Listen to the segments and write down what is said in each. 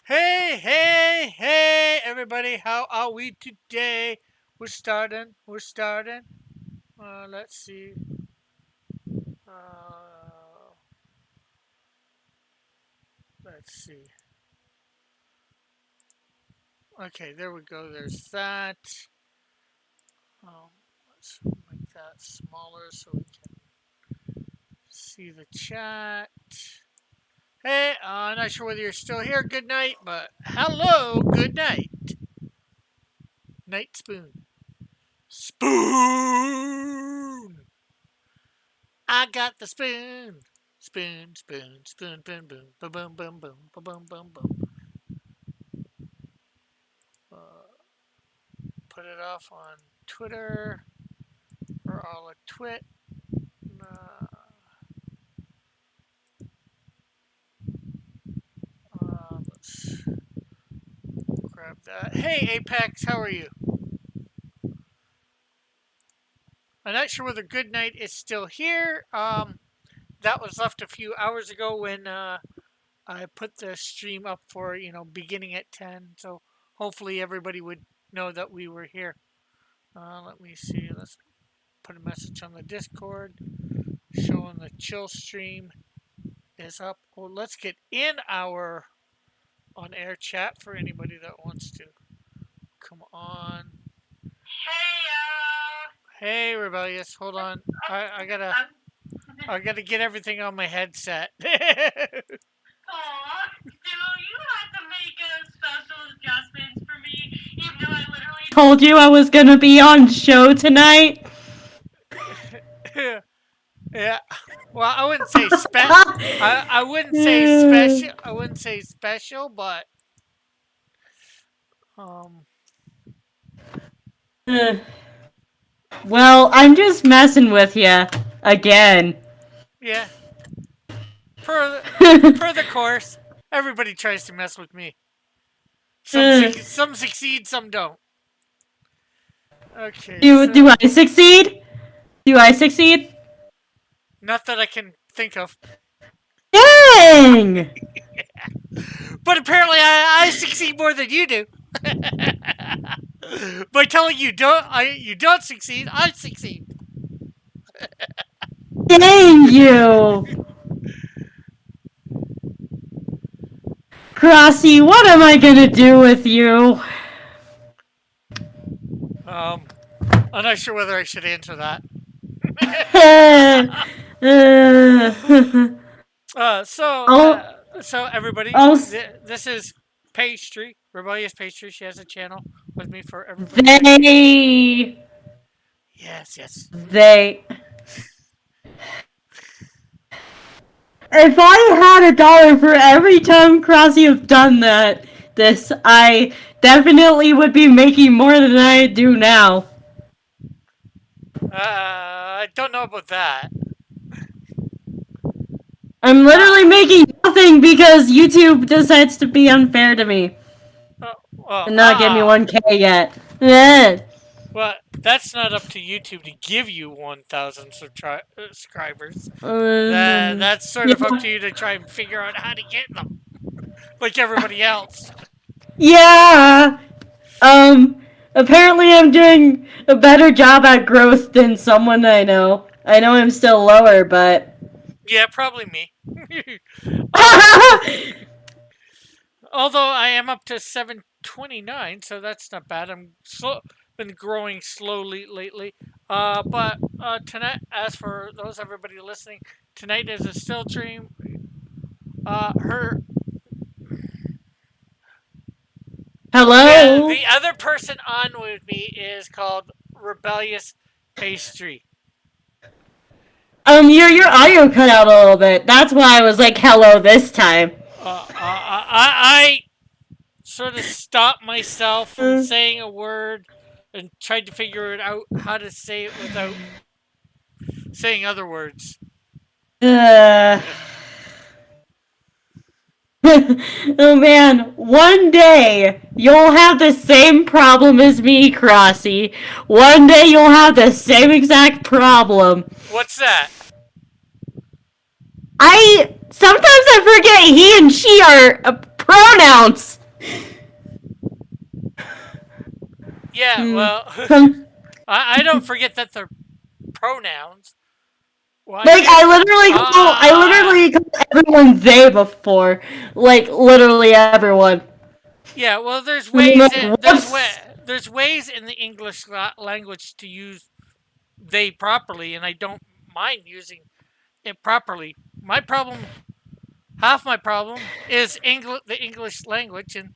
Hey, hey, hey, everybody, how are we today? We're starting. Let's see. Uh, let's see. Okay, there we go. There's that. Let's make that smaller so we can see the chat. Hey, I'm not sure whether you're still here. Good night, but hello, good night. Night spoon. Spoon! I got the spoon. Spoon, spoon, spoon, boom, boom, boom, boom, boom, boom, boom, boom, boom. Uh, put it off on Twitter or all of Twit. Uh, let's grab that. Hey, Apex, how are you? I'm not sure whether Goodnight is still here. That was left a few hours ago when I put the stream up for beginning at 10. So hopefully everybody would know that we were here. Let me see. Let's put a message on the Discord showing the chill stream is up. Well, let's get in our on air chat for anybody that wants to. Come on. Hey, Rebellious. Hold on. I gotta get everything on my headset. Aw, dude, you had to make special adjustments for me, even though I literally told you I was gonna be on show tonight. Yeah. Well, I wouldn't say special. I wouldn't say special. I wouldn't say special, but Well, I'm just messing with you again. yeah. Per the course, everybody tries to mess with me. Some succeed, some don't. Okay. Do I succeed? Do I succeed? Not that I can think of. Dang! But apparently, I succeed more than you do. By telling you don't succeed, I succeed. Dang you! Crossy, what am I gonna do with you? I'm not sure whether I should answer that. So everybody, this is Pastry, Rebellious Pastry. She has a channel with me for everybody. Yes. They. If I had $1 for every time Crossy have done this, I definitely would be making more than I do now. I don't know about that. I'm literally making nothing because YouTube decides to be unfair to me. And not give me 1K yet. Well, that's not up to YouTube to give you 1,000 subscribers. That's sort of up to you to try and figure out how to get them. Like everybody else. Yeah. Apparently I'm doing a better job at growth than someone I know. I know I'm still lower, but... Yeah, probably me. Although I am up to 729, so that's not bad. I'm been growing slowly lately. But tonight, as for everybody listening, tonight is a still stream. Hello? The other person on with me is called Rebellious Pastry. Your audio cut out a little bit. That's why I was like, hello this time. I sort of stopped myself from saying a word and tried to figure it out how to say it without saying other words. Oh man, one day you'll have the same problem as me, Crossy. One day you'll have the same exact problem. What's that? Sometimes I forget he and she are pronouns. Yeah, Hmm. well, Some, I don't forget that they're pronouns. Well, I like did. I literally called everyone they before. Like literally everyone. Yeah, well, there's And I'm ways like, in, whoops. there's ways in the English language to use they properly, and I don't mind using it properly. My problem, half my problem, is the English language, and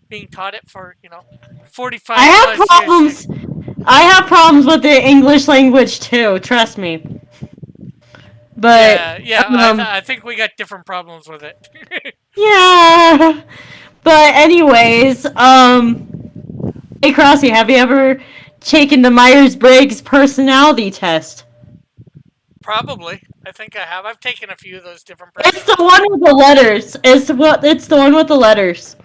being taught it for I 45 have plus years. problems. I have problems with the English language too. Trust me. But Yeah, yeah. um, I think we got different problems with it. yeah. But anyways, hey Crossy, have you ever taken the Myers Briggs personality test? Probably. I think I have. I've taken a few of those different It's the personalities. one with the letters. It's the one with the letters.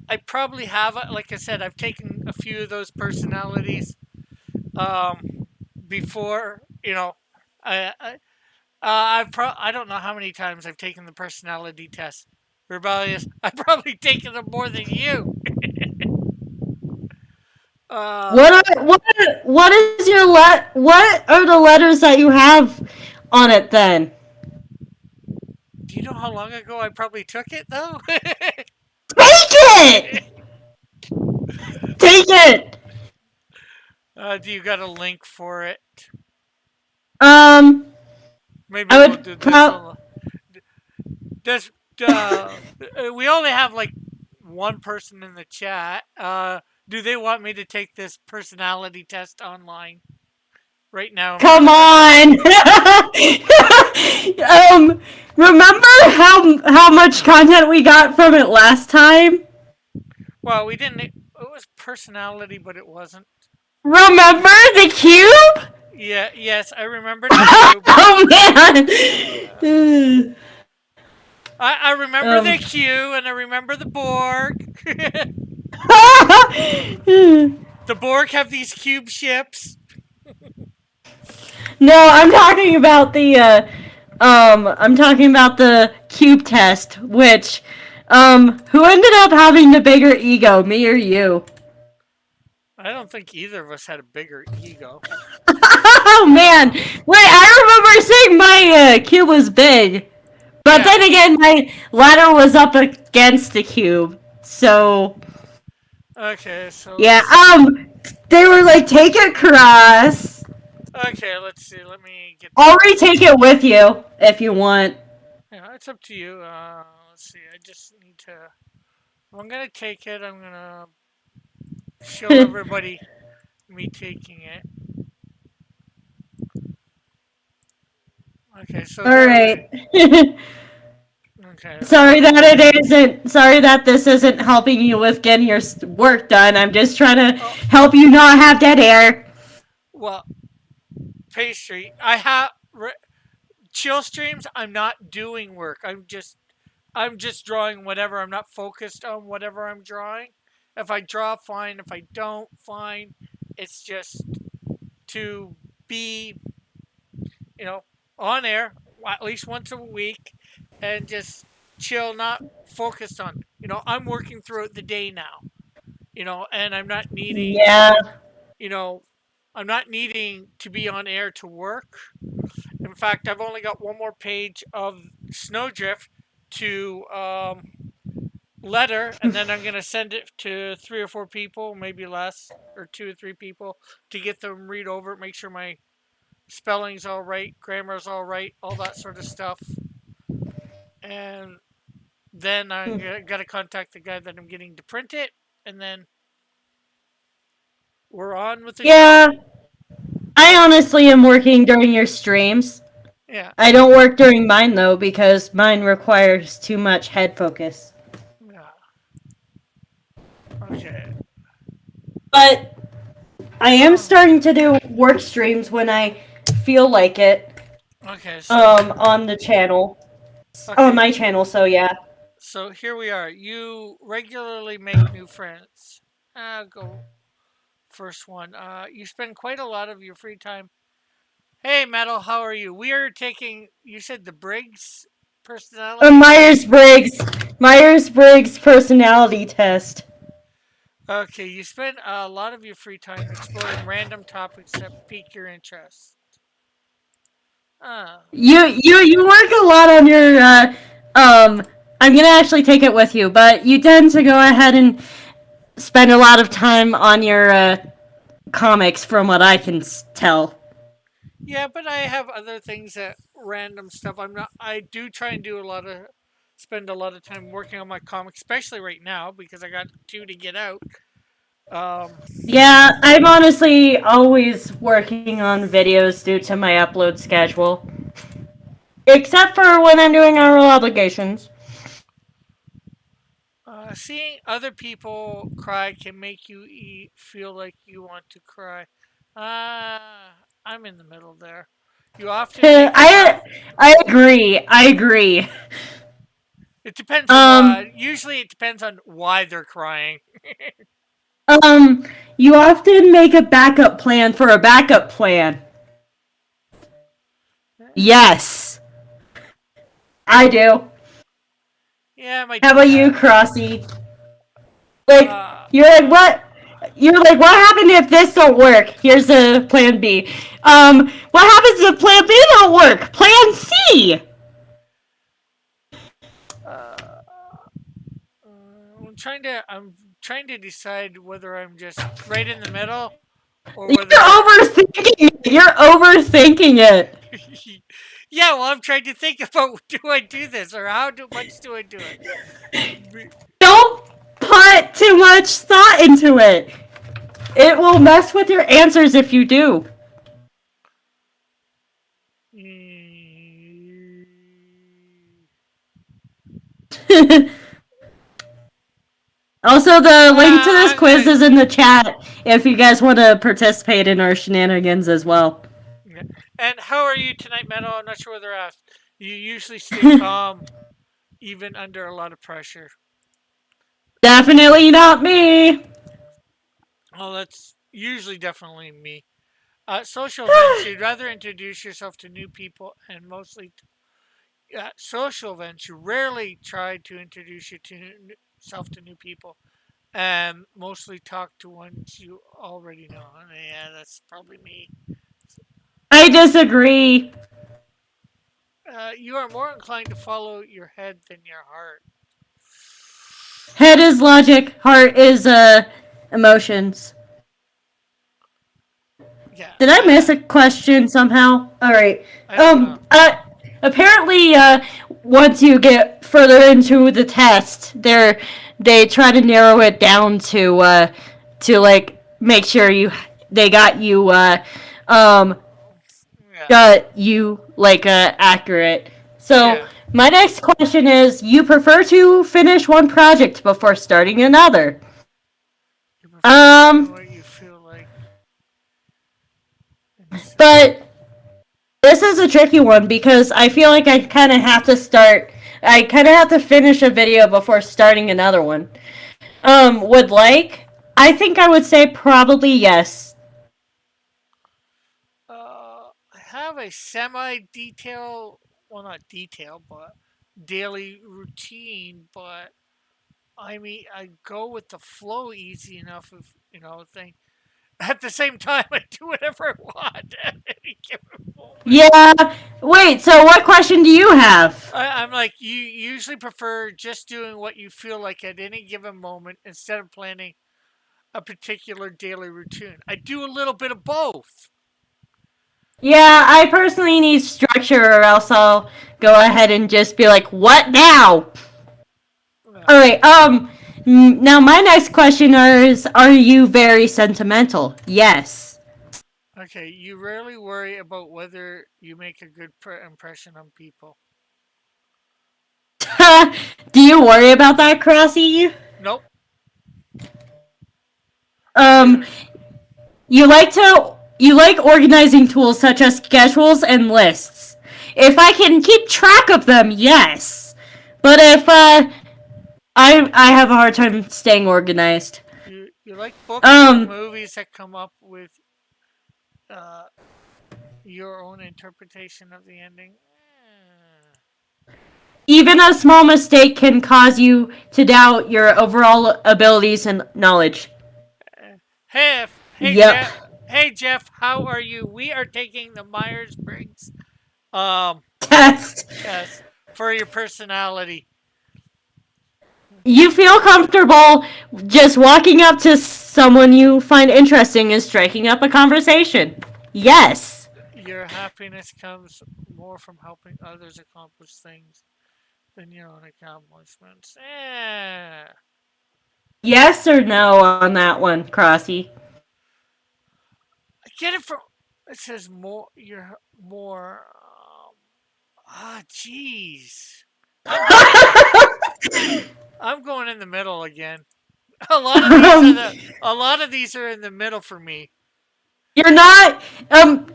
I probably have. Like I said, I've taken a few of those personalities um, before. I don't know how many times I've taken the personality test. Rebellious. I've probably taken them more than you. Uh, What is your what are the letters that you have on it then? do you know how long ago I probably took it though? Take it! Take it! Do you got a link for it? Um, Maybe I we'll do would this pro- on. This. Uh, we only have like one person in the chat. Do they want me to take this personality test online right now? In Come front of everyone? on! Remember how much content we got from it last time? Well, we didn't. It was personality, but it wasn't. Remember the cube? Yeah. Yes, I remember the cube. Oh man! I remember the um. Q and I remember the Borg. The Borg have these cube ships. No, I'm talking about I'm talking about the cube test, which who ended up having the bigger ego, me or you? I don't think either of us had a bigger ego. Oh man. Wait, I remember saying my cube was big. But Yeah. then again, my ladder was up against the cube. So, Okay, so yeah, let's, they were like, take it, Cross. okay, let's see. Let me get. I'll retake it with you if you want. Yeah, it's up to you. Let's see. I just need to. If I'm gonna take it, I'm gonna show everybody me taking it. Okay, so Alright. Okay. Sorry that it isn't. Sorry that this isn't helping you with getting your work done. I'm just trying to Oh, help you not have dead air. well, pastry. I have chill streams. I'm not doing work. I'm just drawing whatever. I'm not focused on whatever I'm drawing. If I draw, fine. If I don't, fine. It's just to be, you know, on air at least once a week and just chill, not focused on, I'm working throughout the day now, and I'm not needing, Yeah. you know, I'm not needing to be on air to work. In fact, I've only got one more page of Snowdrift to letter, and then I'm going to send it to 3 or 4 people, maybe less, or 2 or 3 people to get them read over it, make sure my spelling's all right, grammar's all right, all that sort of stuff. And then I got to contact the guy that I'm getting to print it, and then we're on with the Yeah. show. I honestly am working during your streams. Yeah. I don't work during mine though because mine requires too much head focus. Yeah. Okay. But I am starting to do work streams when I feel like it. Okay. So, On the channel. okay. On my channel, so yeah. So here we are. You regularly make new friends. I'll go first one. You spend quite a lot of your free time. Hey, Metal, how are you? We are taking, you said the Briggs personality. Myers Briggs. Myers-Briggs personality test. Okay, you spend a lot of your free time exploring random topics that pique your interest. Ah, You work a lot on your um I'm gonna actually take it with you, but you tend to go ahead and spend a lot of time on your comics from what I can tell. yeah, but I have other things that random stuff. I'm not. I do try and do a lot of spend a lot of time working on my comics, especially right now because I got two to get out. Um, Yeah, I'm honestly always working on videos due to my upload schedule. Except for when I'm doing oral obligations. Seeing other people cry can make you feel like you want to cry. I'm in the middle there. You often make a I I agree. I agree. It depends a lot. Um Usually, it depends on why they're crying. um you often make a backup plan for a backup plan. Yes, I do. Yeah, my How about you, dad. Crossy? Like, Uh, you're like, what? You're like, what happened if this don't work? Here's a plan B. What happens if plan B don't work? Plan C! uh, I'm trying to decide whether I'm just right in the middle or You're whether. overthinking it. You're overthinking it. Yeah, well, I'm trying to think about do I do this or much do I do it? Don't put too much thought into it. It will mess with your answers if you do. Also, the link to this I'm quiz gonna. is in the chat if you guys want to participate in our shenanigans as well. Yeah. And how are you tonight, Meadow? I'm not sure whether I asked. You usually stay calm even under a lot of pressure. Definitely not me. Oh, that's usually definitely me. Social events. You'd rather introduce yourself to new people and mostly social events. You rarely try to introduce yourself to new people and mostly talk to ones you already know. Yeah, that's probably me. I disagree. You are more inclined to follow your head than your heart. Head is logic, heart is emotions. Yeah, Did I miss a question somehow? All right. I don't know. Apparently, once you get further into the test, they try to narrow it down to like make sure they um Yeah, got you like accurate. So yeah. my next question is: you prefer to finish one project before starting another? You prefer doing Um, what you feel like. Instead. but this is a tricky one because I feel like I kind of have to start. I kind of have to finish a video before starting another one. Would like? I think I would say probably yes. I have a semi-detail, well, not detail, but daily routine. But I mean, I go with the flow easy enough. If thing. At the same time, I do whatever I want at any given moment. Yeah. Wait. So what question do you have? I'm like, you usually prefer just doing what you feel like at any given moment instead of planning a particular daily routine. I do a little bit of both. Yeah, I personally need structure, or else I'll go ahead and just be like, "What now?" Uh, All right. Now my next question is: are you very sentimental? Yes. okay, you rarely worry about whether you make a good impression on people. Do you worry about that, Crossy? Nope. Um, You, you like organizing tools such as schedules and lists. If I can keep track of them, yes. But if I have a hard time staying organized. you like books or Um, movies that come up with uh, your own interpretation of the ending. Even a small mistake can cause you to doubt your overall abilities and knowledge. Hey Yep. Jeff. Hey Jeff, how are you? We are taking the Myers Briggs um Test. test for your personality. You feel comfortable just walking up to someone you find interesting and striking up a conversation. Yes. Your happiness comes more from helping others accomplish things than your own accomplishments. Yes or no on that one, Crossy? I get it from. It says more. You're more. Jeez. I'm going. I'm going in the middle again. A lot of these are in the middle for me. You're not,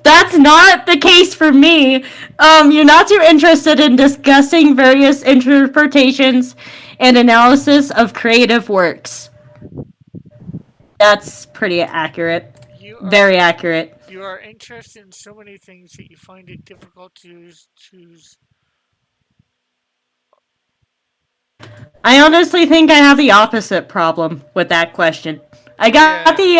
that's not the case for me. You're not too interested in discussing various interpretations and analysis of creative works. That's pretty accurate. You Very accurate. You are interested in so many things that you find it difficult to choose. I honestly think I have the opposite problem with that question. I got the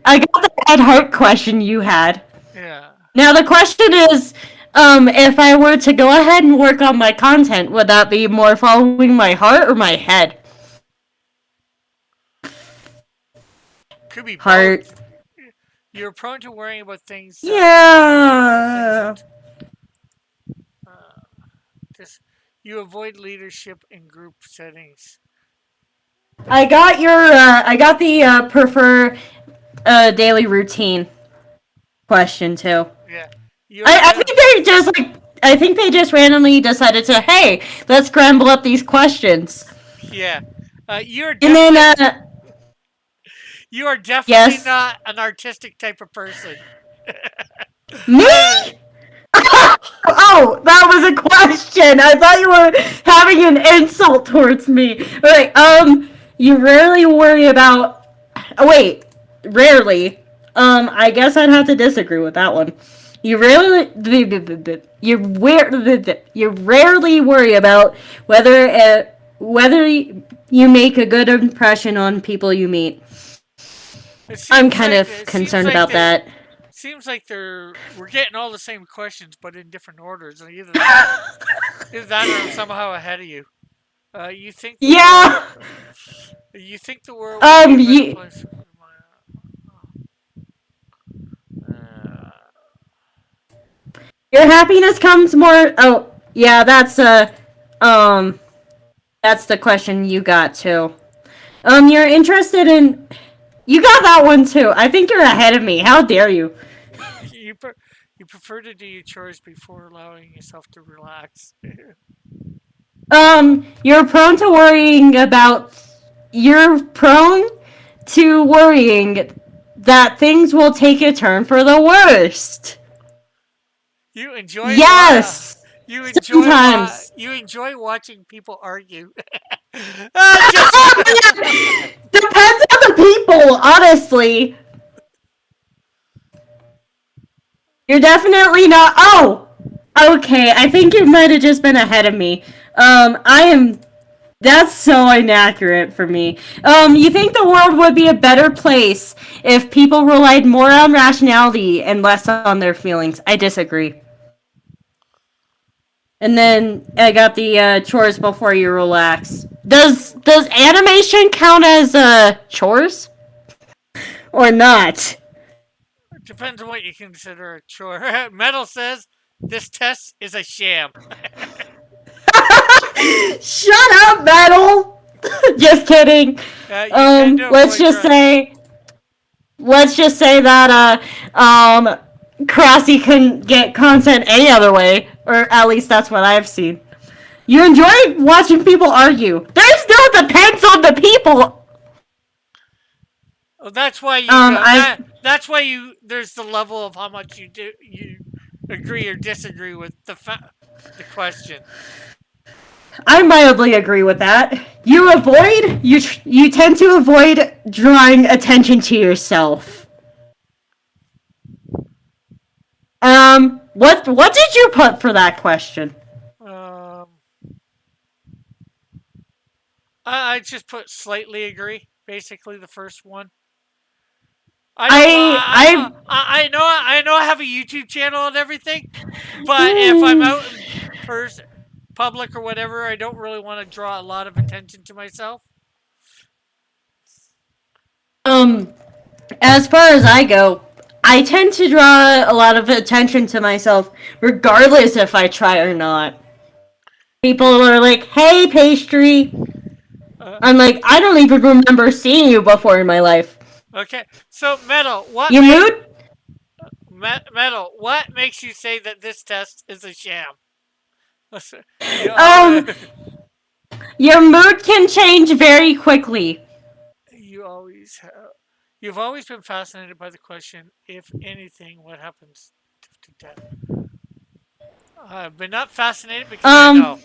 Ed Hart question you had. Yeah. Now the question is, if I were to go ahead and work on my content, would that be more following my heart or my head? Could be Heart. both. You're prone to worrying about things. Yeah. Just you avoid leadership in group settings. I got the prefer daily routine question too. Yeah. I think they just randomly decided to, hey, let's scramble up these questions. Yeah. You're And then you are definitely yes. not an artistic type of person. Me? Oh, that was a question. I thought you were having an insult towards me. Alright, you rarely worry about. Oh, wait, rarely. I guess I'd have to disagree with that one. You rarely worry about whether you make a good impression on people you meet. I'm kind of concerned about that. Seems like we're getting all the same questions, but in different orders. Either that or I'm somehow ahead of you. You think? Yeah. You think the world? Would be a better place? Your happiness comes more. Oh, yeah. That's the question you got too. You're interested in. You got that one too. I think you're ahead of me. How dare you? You prefer to do your chores before allowing yourself to relax. You're prone to worrying about. You're prone to worrying that things will take a turn for the worst. You enjoy. Yes. You enjoy. Sometimes. You enjoy watching people argue. Depends on the people, honestly. You're definitely not. Oh, okay. I think you might have just been ahead of me. I am. That's so inaccurate for me. You think the world would be a better place if people relied more on rationality and less on their feelings? I disagree. And then I got the chores before you relax. Does animation count as chores or not? It depends on what you consider a chore. Metal says this test is a sham. Shut up, Metal. Just kidding. Let's just say that Crossy couldn't get content any other way, or at least that's what I've seen. You enjoy watching people argue. There's no depends on the people. Well, that's why you. That's why you. There's the level of how much you agree or disagree with the question. I mildly agree with that. You tend to avoid drawing attention to yourself. What did you put for that question? I just put slightly agree. Basically, the first one. I don't. I know. I have a YouTube channel and everything, but if I'm out in person, public or whatever, I don't really want to draw a lot of attention to myself. um, as far as I go, I tend to draw a lot of attention to myself, regardless if I try or not. People are like, "Hey, pastry." Uh, I'm like, I don't even remember seeing you before in my life. okay, so Metal, You mood? Metal? What makes you say that this test is a sham? Listen, you Um, know, your mood can change very quickly. you always have. You've always been fascinated by the question, if anything, what happens to death? I've been not fascinated because I Um, know.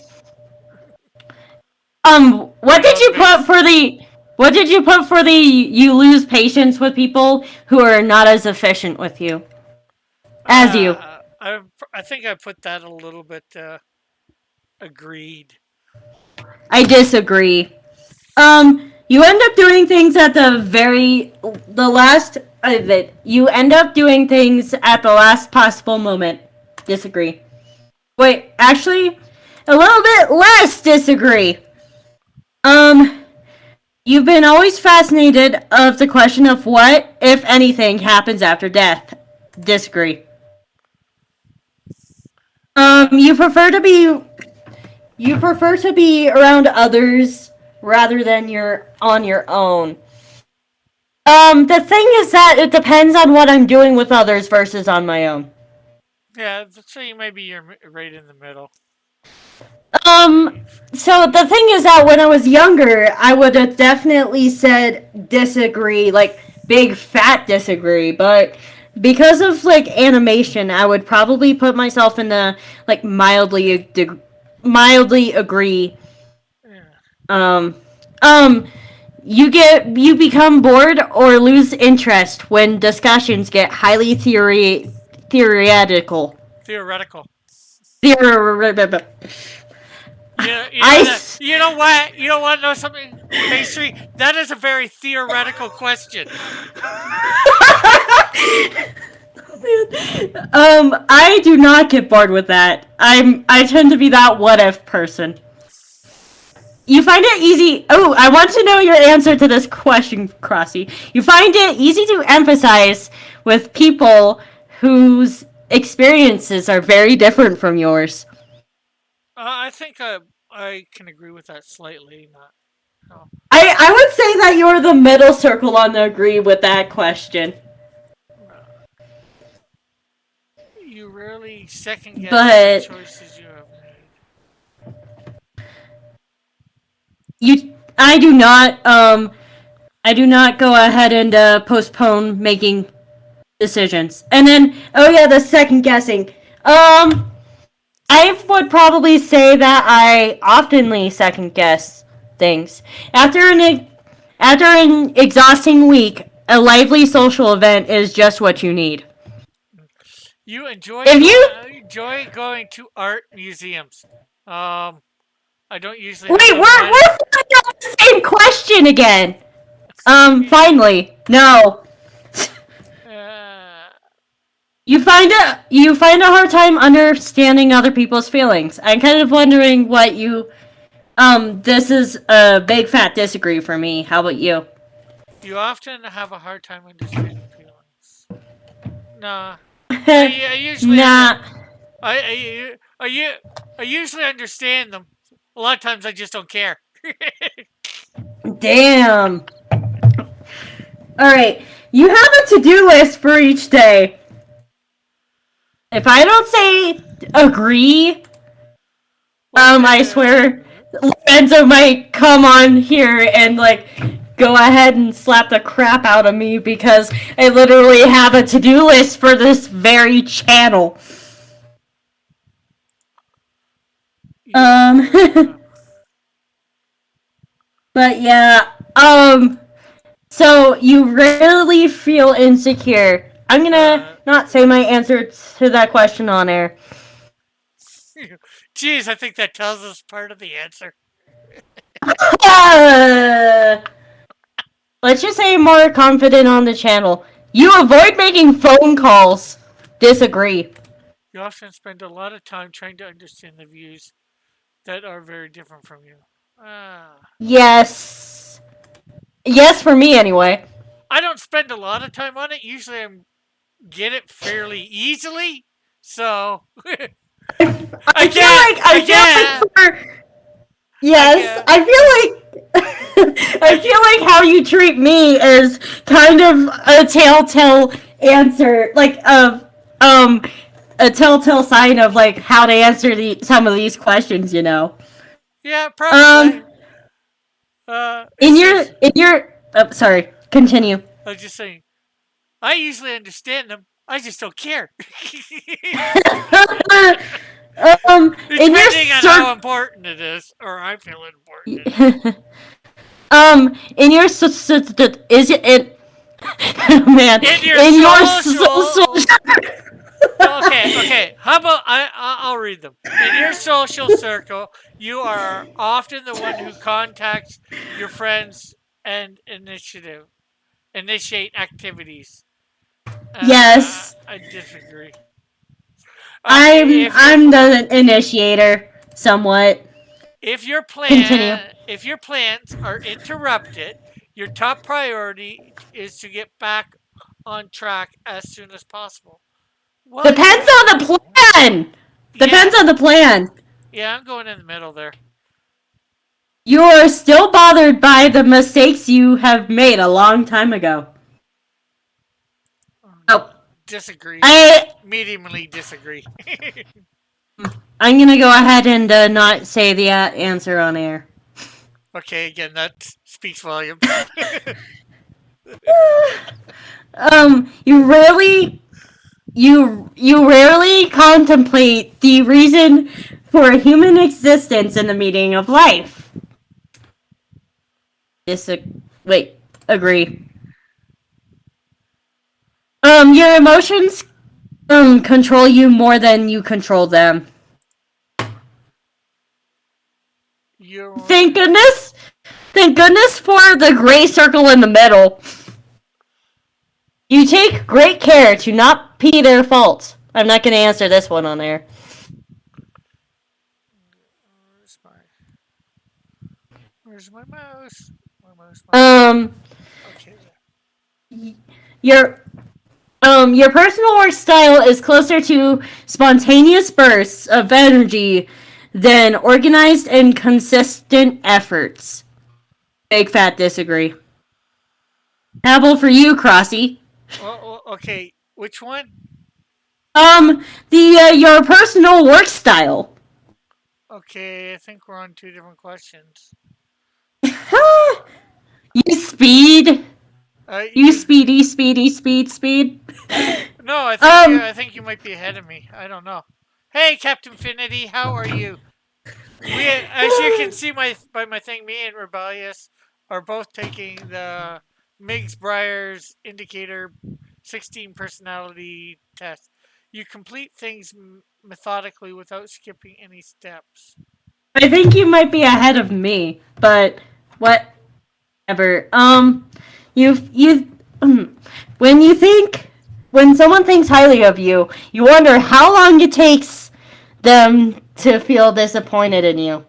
what You did know, you put for the? What did you put for the? You lose patience with people who are not as efficient with you as you. I think I put that a little bit agreed. I disagree. You end up doing things at the last. That you end up doing things at the last possible moment. Disagree. Wait, actually, a little bit less disagree. Um, you've been always fascinated of the question of what, if anything, happens after death. Disagree. Uh, You prefer to be around others rather than you're on your own. The thing is that it depends on what I'm doing with others versus on my own. yeah, so maybe you're right in the middle. Um, so the thing is that when I was younger, I would have definitely said disagree, like big fat disagree, but because of like animation, I would probably put myself in the like mildly agree. Yeah. Um, you become bored or lose interest when discussions get highly theoretical. Theoretical. Theor- I. You know what? Know something, pastry? That is a very theoretical question. I do not get bored with that. I tend to be that what if person. You find it easy. Oh, I want to know your answer to this question, Crossy. You find it easy to emphasize with people whose experiences are very different from yours. I think I can agree with that slightly. Not. No. I would say that you're the middle circle on the agree with that question. You rarely second guess the But choices you have made. I do not go ahead and postpone making decisions. And then, oh yeah, the second guessing. I would probably say that I oftenly second guess things. After an exhausting week, a lively social event is just what you need. You If you enjoy going to art museums. I don't usually wait, have we're the money. filling out the same question again. Finally, no. Uh, You find a hard time understanding other people's feelings. I'm kind of wondering what you. This is a big fat disagree for me. How about you? you often have a hard time understanding feelings. Nah, I usually Nah. I usually understand them. A lot of times I just don't care. Damn. All right. You have a to-do list for each day. If I don't say agree, I swear Lorenzo might come on here and like go ahead and slap the crap out of me because I literally have a to-do list for this very channel. But yeah, so you rarely feel insecure. I'm gonna not say my answer to that question on air. Geez, I think that tells us part of the answer. Let's just say more confident on the channel. You avoid making phone calls. Disagree. You often spend a lot of time trying to understand the views that are very different from you. Yes. Yes, for me anyway. I don't spend a lot of time on it. Usually I get it fairly easily. So I feel like yes, I feel like I feel like how you treat me is kind of a telltale answer, like a telltale sign of like how to answer some of these questions, you know. Yeah, probably. In your sorry, continue. I was just saying, I usually understand them. I just don't care. Depending on how important it is, or I feel important. In your is it man in your social. Okay. How about I'll read them. In your social circle, you are often the one who contacts your friends and initiate activities. Yes. I disagree. I'm the initiator, somewhat. If your plans are interrupted, your top priority is to get back on track as soon as possible. Well, Depends on the plan. Depends on the plan. Yeah, I'm going in the middle there. You are still bothered by the mistakes you have made a long time ago. Oh. Disagree. Mediumly disagree. I'm gonna go ahead and not say the answer on air. Okay, again, that speaks volumes. You rarely contemplate the reason for human existence in the meaning of life. Agree. Your emotions control you more than you control them. Thank goodness for the gray circle in the middle. You take great care to not be their fault. I'm not going to answer this one on air. Where's my mouse? Okay. Your personal work style is closer to spontaneous bursts of energy than organized and consistent efforts. Big fat disagree. How about for you, Crossy? Okay, which one? Your personal work style. Okay, I think we're on two different questions. You speed. You speed. No, I think you might be ahead of me. I don't know. Hey, Captain Finity, how are you? As you can see by my thing, me and Rebellious are both taking the Miggs-Breyers Indicator 16 personality test. You complete things methodically without skipping any steps. I think you might be ahead of me, but whatever. When someone thinks highly of you, you wonder how long it takes them to feel disappointed in you.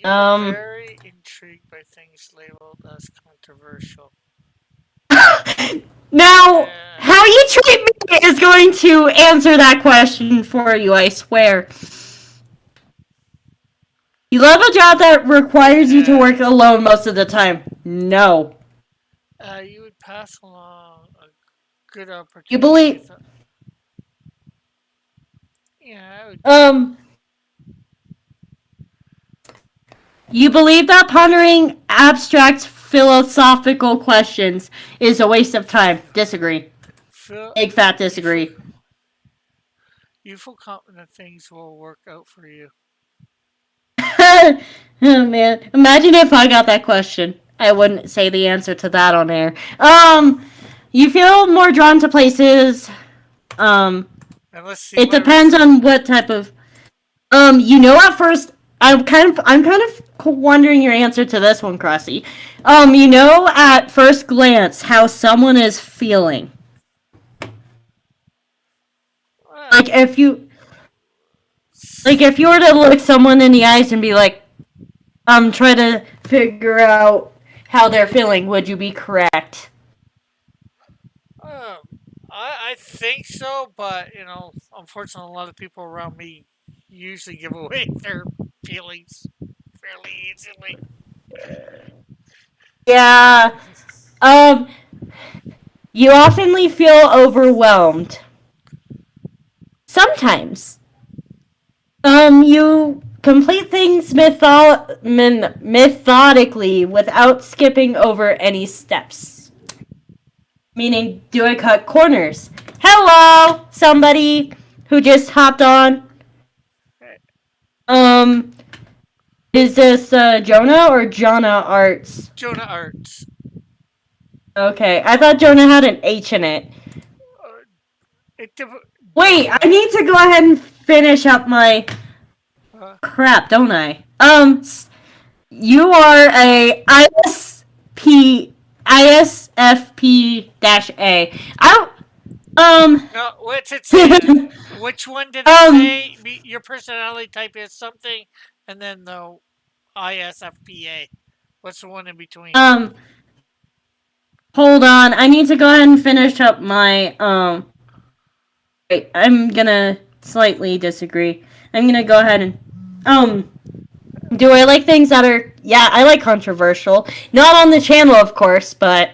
You're very intrigued by things labeled as controversial. Now, how you treat me is going to answer that question for you, I swear. You love a job that requires you to work alone most of the time. No. You would pass along a good opportunity. You believe... Yeah, I would... You believe that pondering abstract philosophical questions is a waste of time. Disagree. Big fat disagree. You feel confident things will work out for you. Oh man, imagine if I got that question. I wouldn't say the answer to that on air. You feel more drawn to places. It depends on what type of. At first, I'm kind of wondering your answer to this one, Crossy. You know, at first glance, how someone is feeling. Like if you were to look someone in the eyes and be like, try to figure out how they're feeling, would you be correct? I think so, but unfortunately, a lot of people around me usually give away their feelings fairly easily. Yeah. You oftenly feel overwhelmed. Sometimes. You complete things methodically without skipping over any steps. Meaning, do I cut corners? Hello, somebody who just hopped on. Is this Jonah or Jonah Arts? Jonah Arts. Okay, I thought Jonah had an H in it. Wait, I need to go ahead and finish up my crap, don't I? You are a ISFP-A. No, what's it say? Which one did it say? Your personality type is something, and then the ISFPA. What's the one in between? Hold on. I need to go ahead and finish up my, Wait, I'm gonna slightly disagree. I'm gonna go ahead and, do I like things that are, yeah, I like controversial. Not on the channel, of course, but,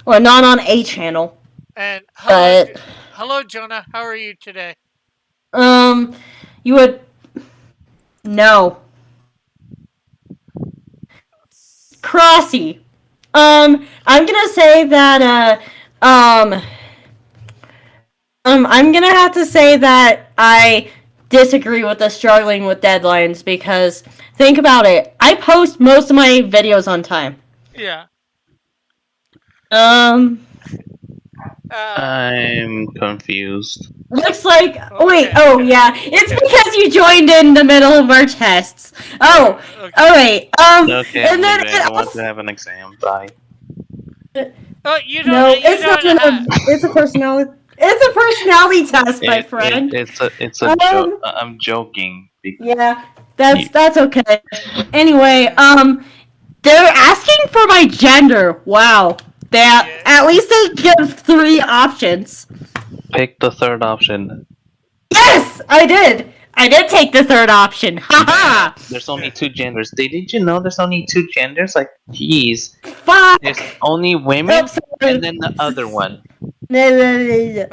or not on a channel. And hello, Jonah. How are you today? You would, no. Crossy. I'm gonna say that, I'm gonna have to say that I disagree with the struggling with deadlines because think about it. I post most of my videos on time. Yeah. I'm confused. Looks like. Okay. Wait. Oh yeah. It's because you joined in the middle of our tests. Oh. Okay. All right. Okay, And then anyway, I want to have an exam. Bye. Oh, you don't. No, you it's don't not. have- It's a personality. It's a personality test, my friend. It's a joke. I'm joking. Yeah, that's okay. Anyway, they're asking for my gender. Wow. At least they give 3 options. Pick the third option. Yes, I did. I did take the 3rd option. Haha. There's only 2 genders. Did you know there's only 2 genders? Like, jeez. Fuck. There's only women Oops, sorry. and then the other one. Okay.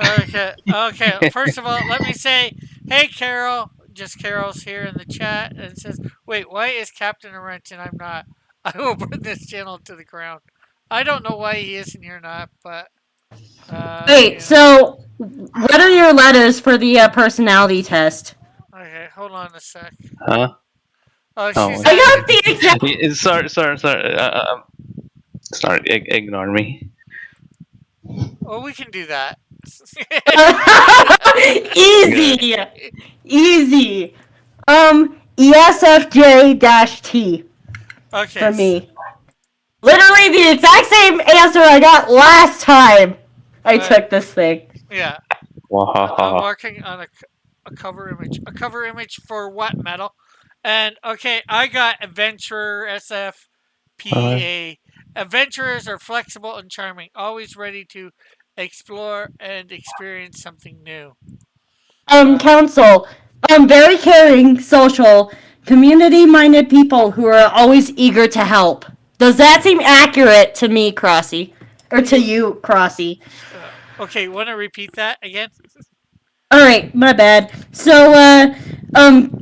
First of all, let me say, hey, Carol. Just Carol's here in the chat and says, "Wait, why is Captain a wrench and I'm not? I will burn this channel to the ground." I don't know why he is and you're not, but. Wait. Yeah. So, what are your letters for the personality test? Okay, hold on a sec. Huh? Oh, she Oh. said, I got the exact. Sorry. Sorry, ignore me. well, we can do that. Easy. ESFJ-T Okay. for me. Literally the exact same answer I got last time I took this thing. Yeah. I'm Wahaha. working on a cover image. A cover image for what metal? And okay, I got Adventurer SFPA. Adventurers are flexible and charming, always ready to explore and experience something new. Council. Very caring, social, community-minded people who are always eager to help. Does that seem accurate to me, Crossy? Or to you, Crossy? Okay, want to repeat that again? Alright, my bad. So,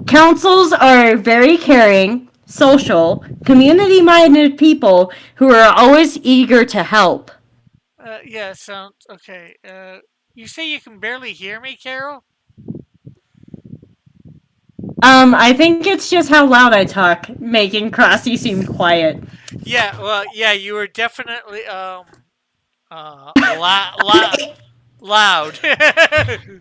councils are very caring, social, community-minded people who are always eager to help. Yeah, sounds okay. You say you can barely hear me, Carol? I think it's just how loud I talk, making Crossy seem quiet. Yeah, well, yeah, you were definitely loud. loud.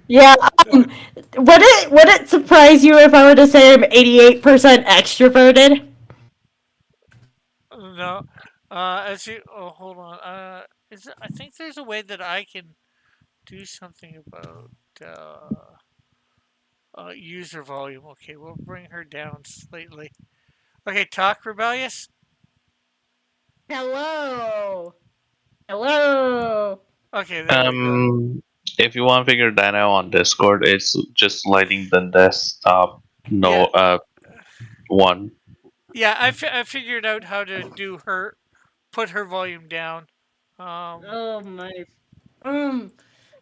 Yeah. Would it surprise you if I were to say I'm 88% extroverted? No. As you hold on. I think there's a way that I can do something about user volume. Okay, we'll bring her down slightly. Okay, talk rebellious. Hello. Hello. Okay, there we go. If you want to figure that out on Discord, it's just lighting the desktop Yeah. one. Yeah, I figured out how to do put her volume down. Oh my.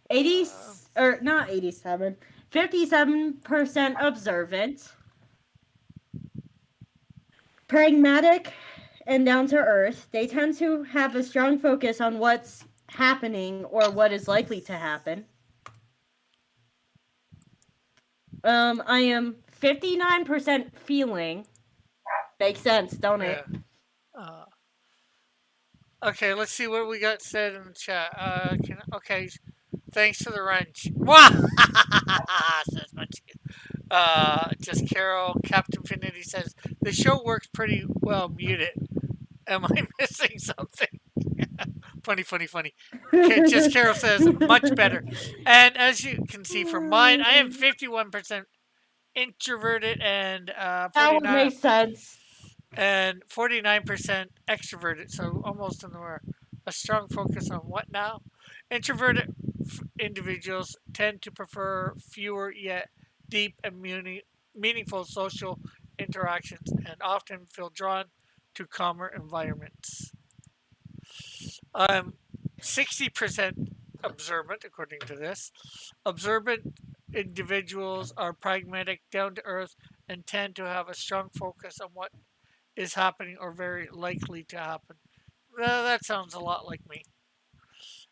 80 or not 87. 57% observant. Pragmatic and down to earth. They tend to have a strong focus on what's happening or what is likely to happen. I am 59% feeling. Makes sense, don't it? Yeah. Okay, let's see what we got said in the chat. Okay, thanks to the wrench. Wah! Says much. Just Carol. Captain Finity says the show works pretty well muted. Am I missing something? Funny. Okay, just Carol says much better. And as you can see from mine, I am 51% introverted and That would 49 make sense. and 49% extroverted. So almost in the a strong focus on what now? Introverted individuals tend to prefer fewer yet deep and meaningful social interactions and often feel drawn to calmer environments. 60% observant, according to this. Observant individuals are pragmatic, down to earth, and tend to have a strong focus on what is happening or very likely to happen. That sounds a lot like me.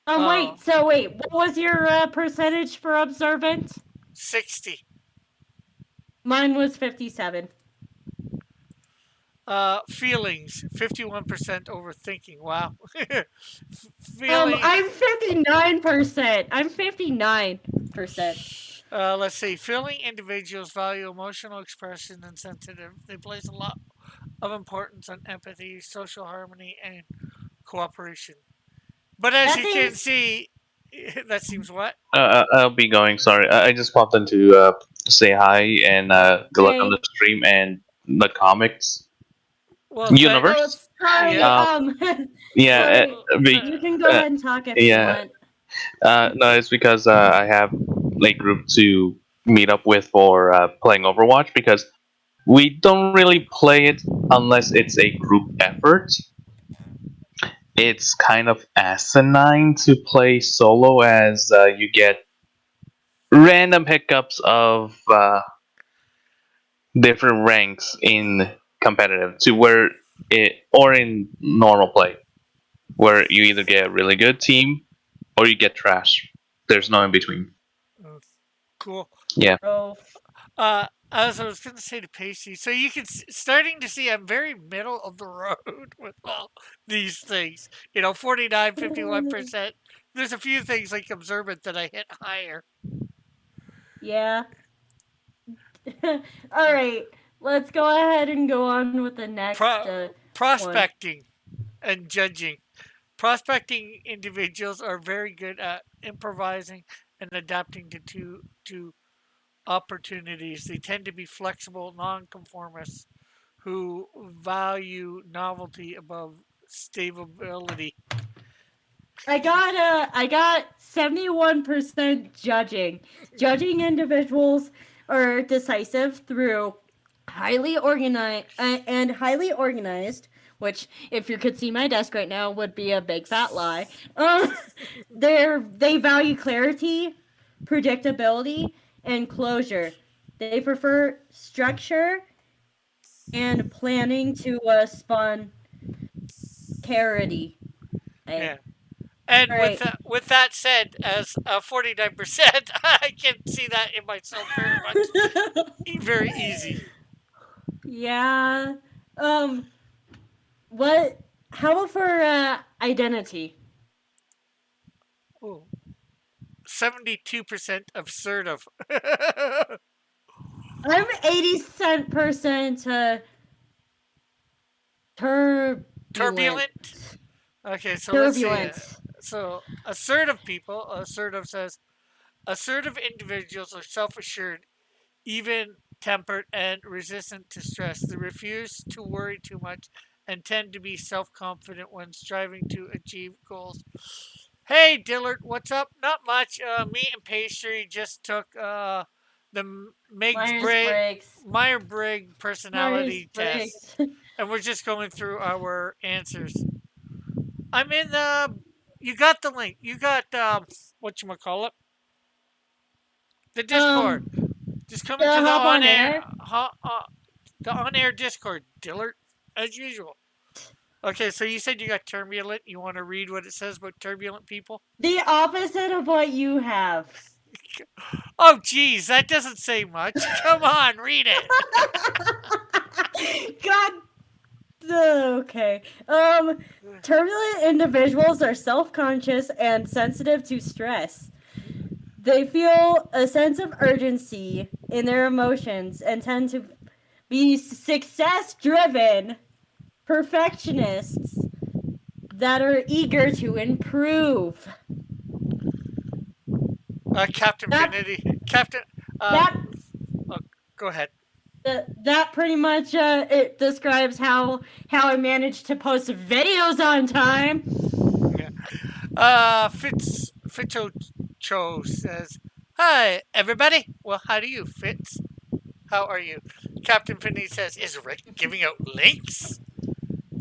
Wait, what was your percentage for observant? 60. Mine was 57. Feelings, 51% overthinking. Wow. Feeling. I'm 59%. I'm 59%. Let's see. Feeling individuals value emotional expression and sensitive. They place a lot of importance on empathy, social harmony, and cooperation. But as you can see, that seems what? I'll be going. Sorry, I just popped in to say hi and good luck on the stream and the comics universe. Sorry. Yeah. You can go ahead and talk if you want. No, it's because I have a group to meet up with for playing Overwatch because we don't really play it unless it's a group effort. It's kind of asinine to play solo as you get random hiccups of different ranks in competitive to where or in normal play where you either get a really good team or you get trash. There's no in between. Cool. Yeah. As I was going to say to Pacey, so you can starting to see I'm very middle of the road with all these things. 49, 51%. There's a few things like observant that I hit higher. Yeah. All right. Let's go ahead and go on with the next prospecting and judging. Prospecting individuals are very good at improvising and adapting to opportunities. They tend to be flexible, nonconformists who value novelty above stability. I got 71% judging. Judging individuals are decisive through highly organized, which if you could see my desk right now would be a big fat lie. They value clarity, predictability, and closure. They prefer structure and planning to spontaneity. Yeah. And with that said, as 49%, I can see that in myself very much. Very easy. Yeah. What? How about for identity? Oh. 72% assertive. I'm 80% Turbulent. Okay, so let's see. Turbulent. So assertive people. Assertive says assertive individuals are self-assured, even-tempered, and resistant to stress. They refuse to worry too much and tend to be self-confident when striving to achieve goals. Hey, Dillard, what's up? Not much. Me and Pastry just took the Myers-Briggs. Meyer-Briggs personality test, Myers-Briggs. and we're just going through our answers. I'm in the. You got the link. You got whatchamacallit? The Discord. Just come the into the Hop on on-air, the on-air Discord, Dillard, as usual. Okay, so you said you got turbulent. You want to read what it says about turbulent people? The opposite of what you have. Oh, geez, that doesn't say much. Come on, read it. God. Okay. Turbulent individuals are self-conscious and sensitive to stress. They feel a sense of urgency in their emotions and tend to be success-driven perfectionists that are eager to improve. Captain That- Finity. Captain. That Go ahead. that pretty much it describes how I managed to post videos on time. Fitzo says, "Hi, everybody. Well, how do you, Fitz? How are you?" Captain Finity says, "Is Rick giving out links?"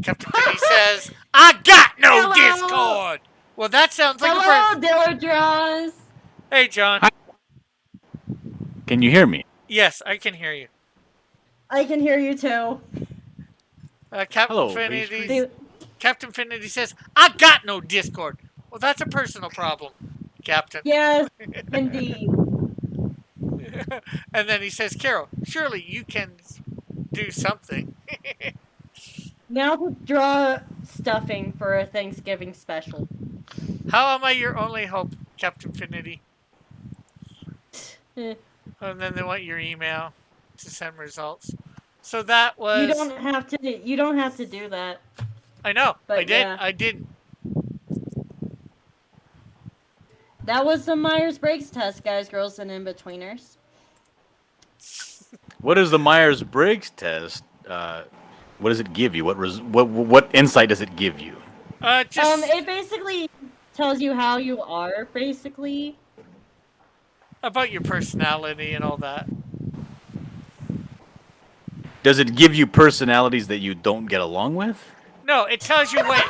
Captain Finity says, "I got no Hello. Discord." Well, that sounds like a Hello, person. Dillard Draws. Hey, John. Hi. Can you hear me? Yes, I can hear you. I can hear you too. Captain Hello, Finity. They- Captain Finity says, "I got no Discord." Well, that's a personal problem, Captain. Yes, indeed. And then he says, "Carol, surely you can do something." Now to draw stuffing for a Thanksgiving special. How am I your only hope, Captain Finity? Eh. And then they want your email to send results. So that was. You don't have to. You don't have to do that. I know. but I did. yeah. I did. That was the Myers-Briggs test, guys, girls, and in-betweeners. What is the Myers-Briggs test? What does it give you? What insight does it give you? Just It basically tells you how you are, basically. about your personality and all that. Does it give you personalities that you don't get along with? No, it tells you what.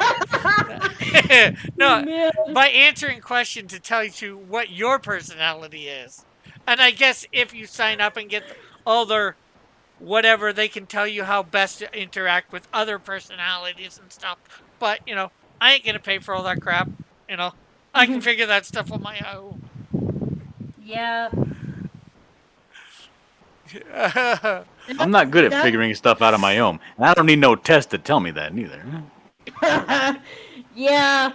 No, Man. by answering questions, it tells you what your personality is. And I guess if you sign up and get all their whatever, they can tell you how best to interact with other personalities and stuff. But, I ain't going to pay for all that crap. I can figure that stuff on my own. Yeah. I'm not good at That- figuring stuff out on my own, and I don't need no test to tell me that neither. Yeah.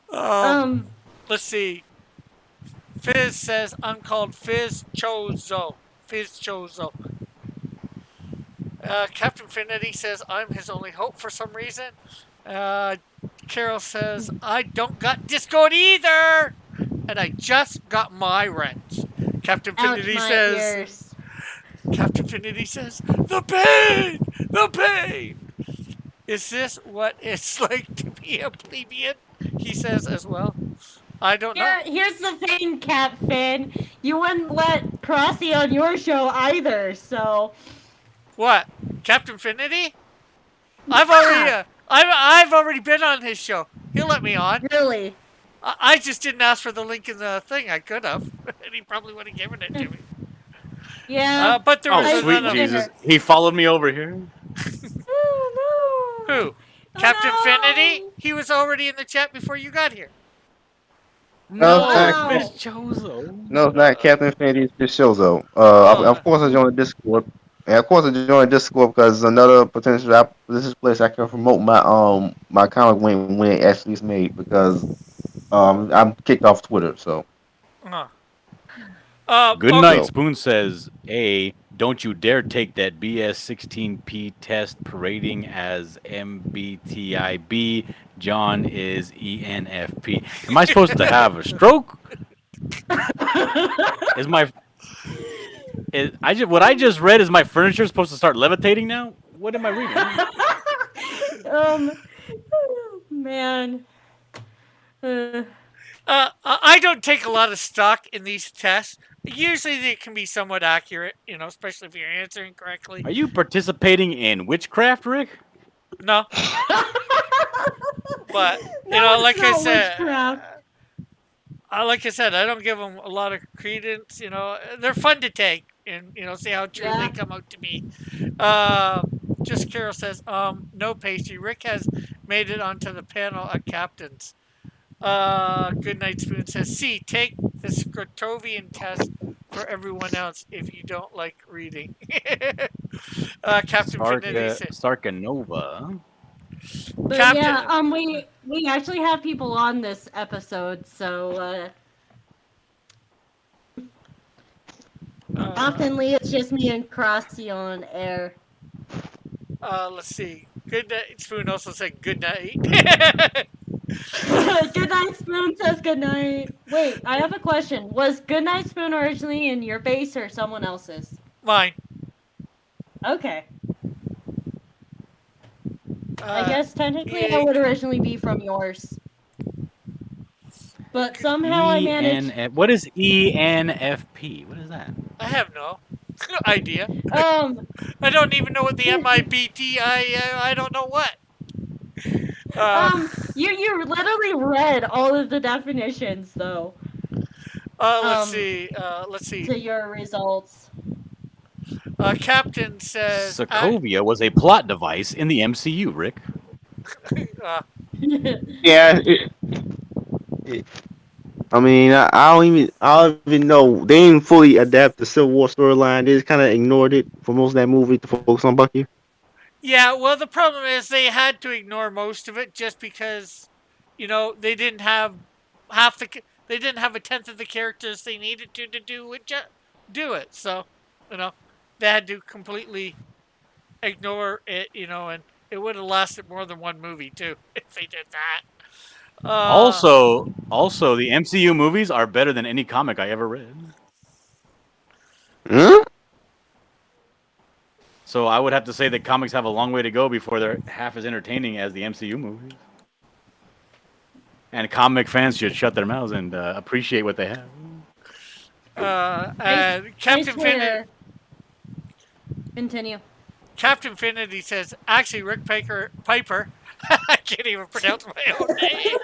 Let's see. Fizz says, I'm called Fizz Chozo. Fizz Chozo. Captain Finity says, I'm his only hope for some reason. Carol says, I don't got Discord either! And I just got my wrench. Captain Ouch, Finity my says, ears. Captain Finity says, the pain! The pain! Is this what it's like to be a plebeian? He says as well. I don't know. Here's the thing, Captain. You wouldn't let Crossy on your show either, so. What? Captain Finity? I've already been on his show. He'll let me on. Really? I just didn't ask for the link in the thing. I could have, and he probably would have given it to me. Yeah. But there was Oh, sweet another. Jesus. He followed me over here. Oh, no. Who? Captain no. Finity? He was already in the chat before you got here. No, Wow. Miss Chozo. No, it's not Captain Infinity, it's just Shilzo. Of course I joined the Discord. And of course I joined Discord because it's another potential this is a place I can promote my comic when it actually is made because I'm kicked off Twitter, so Good okay. night. Spoon says, A, don't you dare take that BS16P test parading as MBTIB. John is ENFP. Am I supposed to have a stroke? Is my what I just read is my furniture supposed to start levitating now? What am I reading? Oh, man. I don't take a lot of stock in these tests. Usually they can be somewhat accurate, especially if you're answering correctly. Are you participating in witchcraft, Rick? No. But, No, it's like I not said, witchcraft. like I said, I don't give them a lot of credence. They're fun to take and, see how true Yeah. they come out to be. Just Carol says, no pastry. Rick has made it onto the panel at Captain's. Goodnight Spoon says, C, take the Scrotovian test for everyone else if you don't like reading. Captain Finity says, Sarkanova. But Captain- yeah, we actually have people on this episode, so oftenly it's just me and Crossy on air. let's see. Goodnight Spoon also said good night. Goodnight Spoon says goodnight. Wait, I have a question. Was Goodnight Spoon originally in your base or someone else's? Mine. Okay. I Uh, guess technically yeah. I would originally be from yours. But somehow I managed. What is ENFP? What is that? I have no idea. Um, I don't even know what the MIBT. I don't know what. you literally read all of the definitions though Let's see. Let's see. to your results. Captain says. Sokovia was a plot device in the MCU, Rick. Yeah. I mean, I don't even know. They didn't fully adapt the Civil War storyline. They just kind of ignored it for most of that movie to focus on Bucky. Yeah, well, the problem is they had to ignore most of it just because, they didn't have they didn't have a tenth of the characters they needed to do it. So, they had to completely ignore it, and it would have lasted more than one movie too if they did that. Also, the MCU movies are better than any comic I ever read. Huh? So I would have to say that comics have a long way to go before they're half as entertaining as the MCU movies. And comic fans should shut their mouths and appreciate what they have. And Captain Finity. Continue. Captain Finity says, actually, Rick Piper, I can't even pronounce my own name.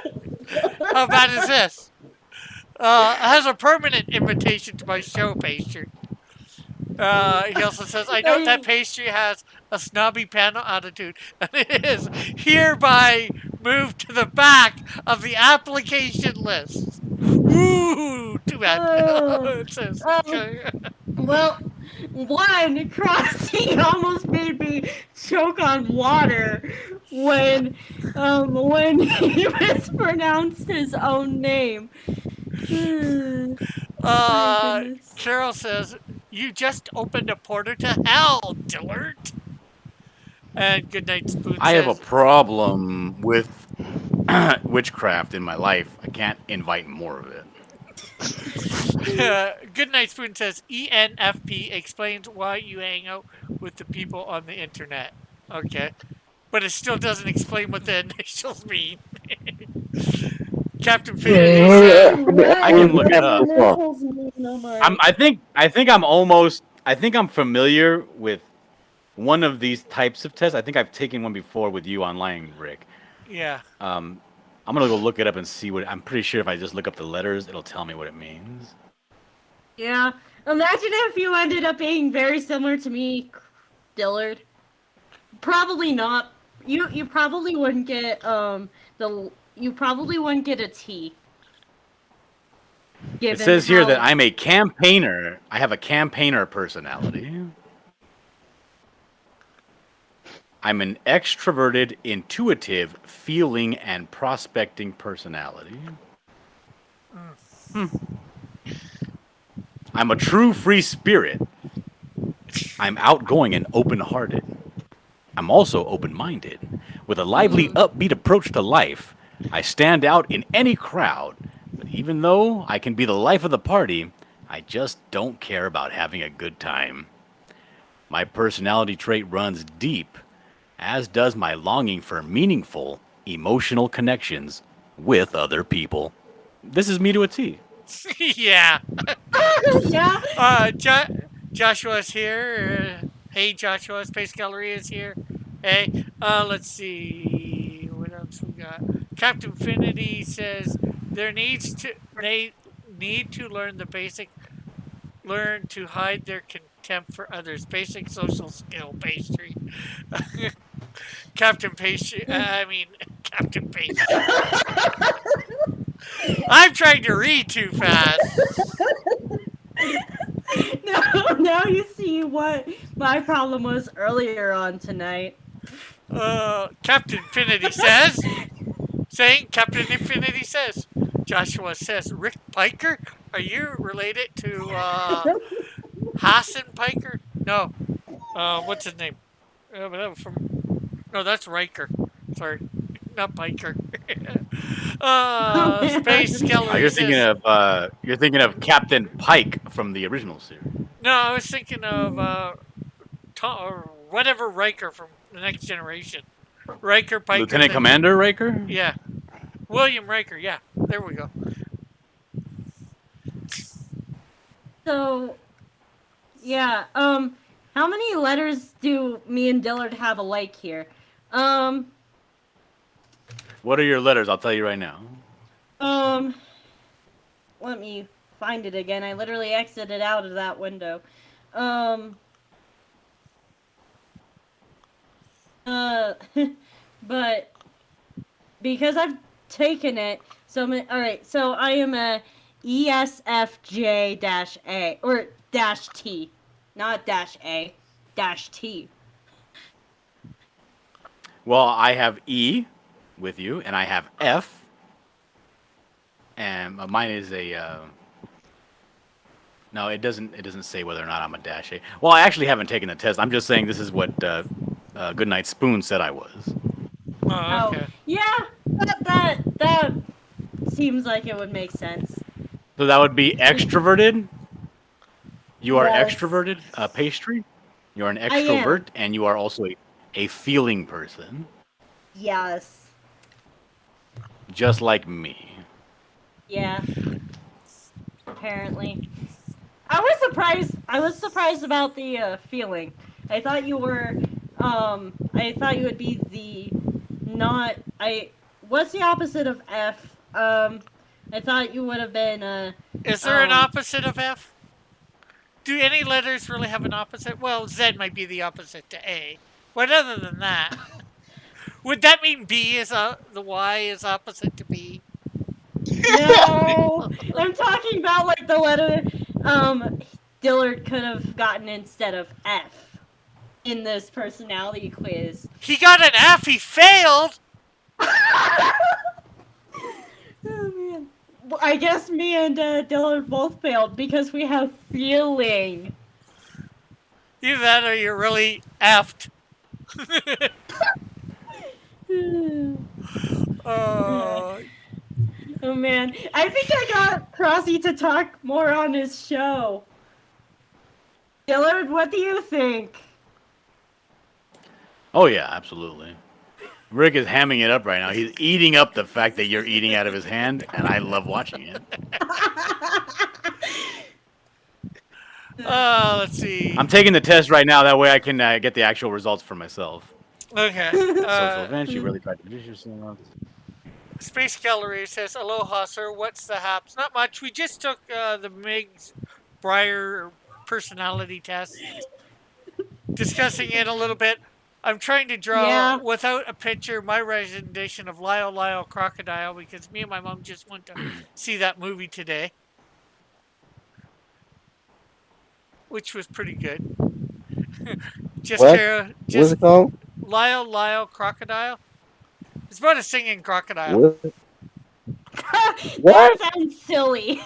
How bad is this? Has a permanent invitation to my show pastry. He also says, I note that pastry has a snobby panel attitude and it is hereby moved to the back of the application list. Ooh, too bad. It says, Well, one, Crossy almost made me choke on water when he mispronounced his own name. Carol says, you just opened a portal to hell, Dillard. And Goodnight Spoon says, I have a problem with witchcraft in my life. I can't invite more of it. Goodnight Spoon says, ENFP explains why you hang out with the people on the internet. Okay. But it still doesn't explain what the initials mean. Captain Finity says, I can look it up. I think I'm familiar with one of these types of tests. I think I've taken one before with you online, Rick. yeah. I'm gonna go look it up and see what. I'm pretty sure if I just look up the letters, it'll tell me what it means. Yeah. Imagine if you ended up being very similar to me, Dillard. Probably not. You probably wouldn't get you probably wouldn't get a T. It says here that I'm a campaigner. I have a campaigner personality. I'm an extroverted, intuitive, feeling, and prospecting personality. I'm a true free spirit. I'm outgoing and open-hearted. I'm also open-minded. With a lively, upbeat approach to life, I stand out in any crowd. But even though I can be the life of the party, I just don't care about having a good time. My personality trait runs deep, as does my longing for meaningful, emotional connections with other people. This is me to a T. Yeah. Yeah. Joshua's here. Hey, Joshua. Space Gallery is here. Hey. Let's see. What else we got? Captain Finity says they need to learn the basic. Learn to hide their contempt for others. Basic social skill pastry. Captain Pastry. Captain Pastry. I'm trying to read too fast. Now you see what my problem was earlier on tonight. Captain Infinity says. Joshua says, Rick Piker? Are you related to Hassan Piker? No. What's his name? No, that's Riker. Sorry, not Piker. Space Gallery You're thinking of Captain Pike from the original series. No, I was thinking of or whatever Riker from the Next Generation. Riker, Piker. Lieutenant Commander Riker? Yeah. William Riker, yeah. There we go. So, yeah, how many letters do me and Dillard have alike here? What are your letters? I'll tell you right now. Let me find it again. I literally exited out of that window. But because I've taken it, alright, so I am a ESFJ-A, or -T, not -A, -T. Well, I have E with you, and I have F, and mine is a. No, it doesn't say whether or not I'm a -A. Well, I actually haven't taken the test. I'm just saying this is what Goodnight Spoon said I was. Oh, okay. Yeah, that seems like it would make sense. So that would be extroverted. You are Yes. extroverted, pastry. You're an I am. extrovert, and you are also a feeling person, Yes. just like me. Yeah. Apparently. I was surprised about the feeling. I thought you were I thought you would be what's the opposite of F? I thought you would have been Is there an opposite of F? Do any letters really have an opposite? Well, Z might be the opposite to A. But other than that, would that mean B is the Y is opposite to B? No, I'm talking about like the letter Dillard could have gotten instead of F in this personality quiz. He got an F. He failed. Oh man. Well, I guess me and Dillard both failed because we have feeling. Either that or you're really effed. Oh man, I think I got Crossy to talk more on his show. Dillard, what do you think? Oh yeah, absolutely. Rick is hamming it up right now. He's eating up the fact that you're eating out of his hand, and I love watching it. Let's see. I'm taking the test right now. That way I can get the actual results for myself. Okay. Social events, you really tried to introduce yourself. Space Gallery says, aloha, sir. What's the haps? Not much. We just took the Miggs Breyer personality test. Discussing it a little bit. I'm trying to draw, without a picture, my rendition of Lyle Lyle Crocodile because me and my mom just went to see that movie today. Which was pretty good. What's it called? Lyle Lyle Crocodile. It's about a singing crocodile. What? That sounds silly.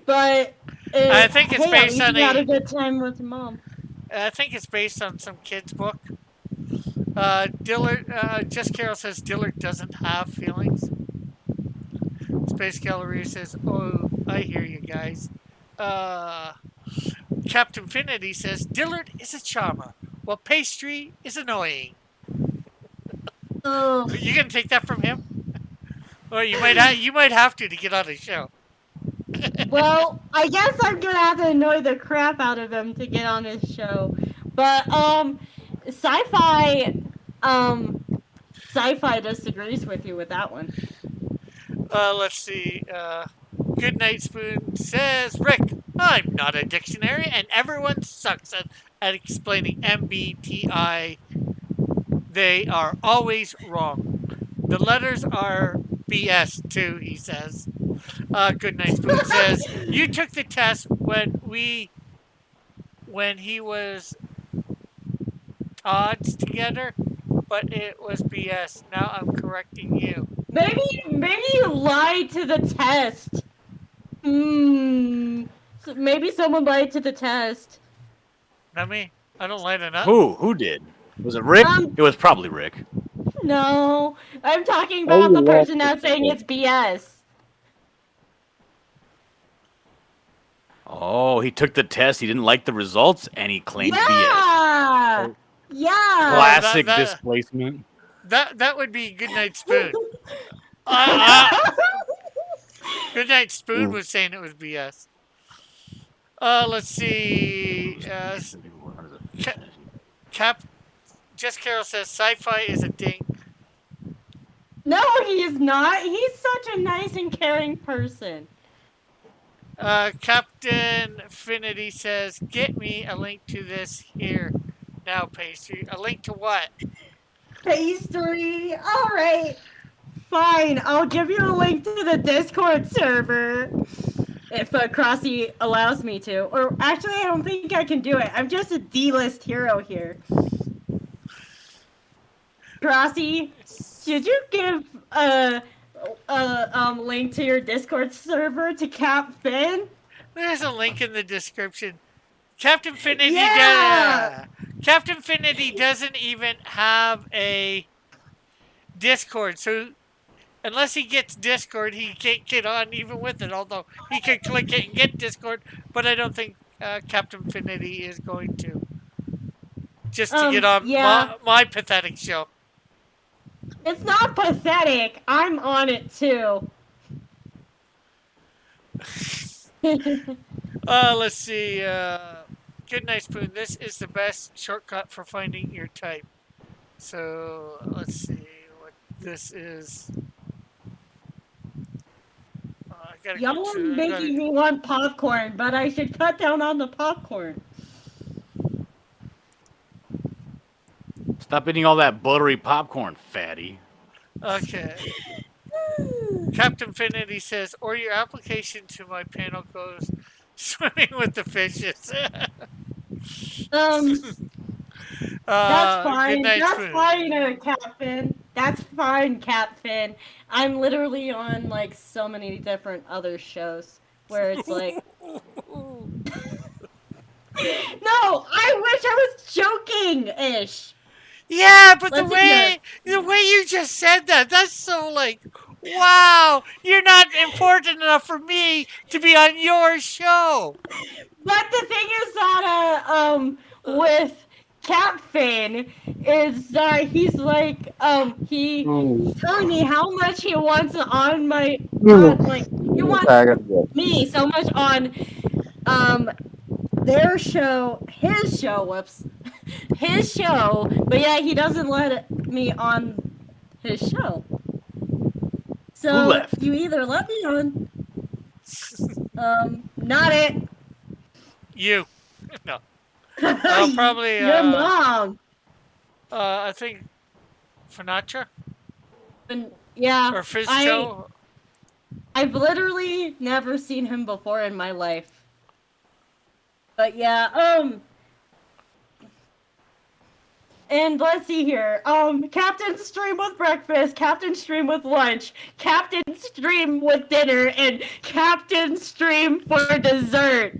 But I think it's hey, based at on least you had a- a good time with your mom. I think it's based on some kid's book. Just Carol says Dillard doesn't have feelings. Space Gallery says, "Oh, I hear you guys." Uh, Captain Finity says Dillard is a charmer, while Pastry is annoying. Oh, You gonna take that from him? Or you might have to get on the show. well, I guess I'm gonna have to annoy the crap out of him to get on his show. But sci-fi, sci-fi disagrees with you with that one. Let's see. Good Night Spoon says, Rick, I'm not a dictionary, and everyone sucks at explaining MBTI. They are always wrong. The letters are BS too, he says. Good Night Spoon says, you took the test when he was Todd's together, but it was BS. Now I'm correcting you. Maybe you lied to the test. So maybe someone lied to the test. Not me. I don't light it up. Who did? Was it Rick? It was probably Rick. No, I'm talking about the person that's saying it's BS. Oh, he took the test. He didn't like the results, and he claimed BS. Yeah, yeah. Classic that- displacement. That would be Goodnight Spoon. Goodnight Spoon was saying it was BS. Let's see. Jess Carroll says sci-fi is a dink. No, he's not. He's such a nice and caring person. Captain Finity says, get me a link to this here now, Pastry. A link to what? Pastry. All right. Fine. I'll give you a link to the Discord server. If Crossy allows me to. Or actually, I don't think I can do it. I'm just a D-list hero here. Crossy, should you give a link to your Discord server to Cap Finn? There's a link in the description. Captain Finity Yeah! Captain Finity doesn't even have a Discord, so unless he gets Discord, he can't get on even with it, although he can click it and get Discord, but I don't think Captain Finity is going to. Just to get on my pathetic show. It's not pathetic. I'm on it too. Let's see. Good Night Spoon. This is the best shortcut for finding your type. So let's see what this is. Y'all are making me want popcorn, but I should cut down on the popcorn. Stop eating all that buttery popcorn, fatty. Okay. Captain Finity says, or your application to my panel goes swimming with the fishes. That's fine. That's fine, Captain. That's fine, Captain. I'm literally on like so many different other shows where it's like. No, I wish I was joking-ish. Yeah, but Let's the way you just said that's so like, wow, you're not important enough for me to be on your show. But the thing is that with Capfin is that he's like he's telling me how much he wants on my he wants me so much on their show, his show, but yeah, he doesn't let me on his show. So Who left? you either let me on, not it. You, no, probably your mom. I think Finatra Yeah, or Fizzco. I've literally never seen him before in my life. But yeah, And let's see here. Captain stream with breakfast, Captain stream with lunch, Captain stream with dinner, and Captain stream for dessert.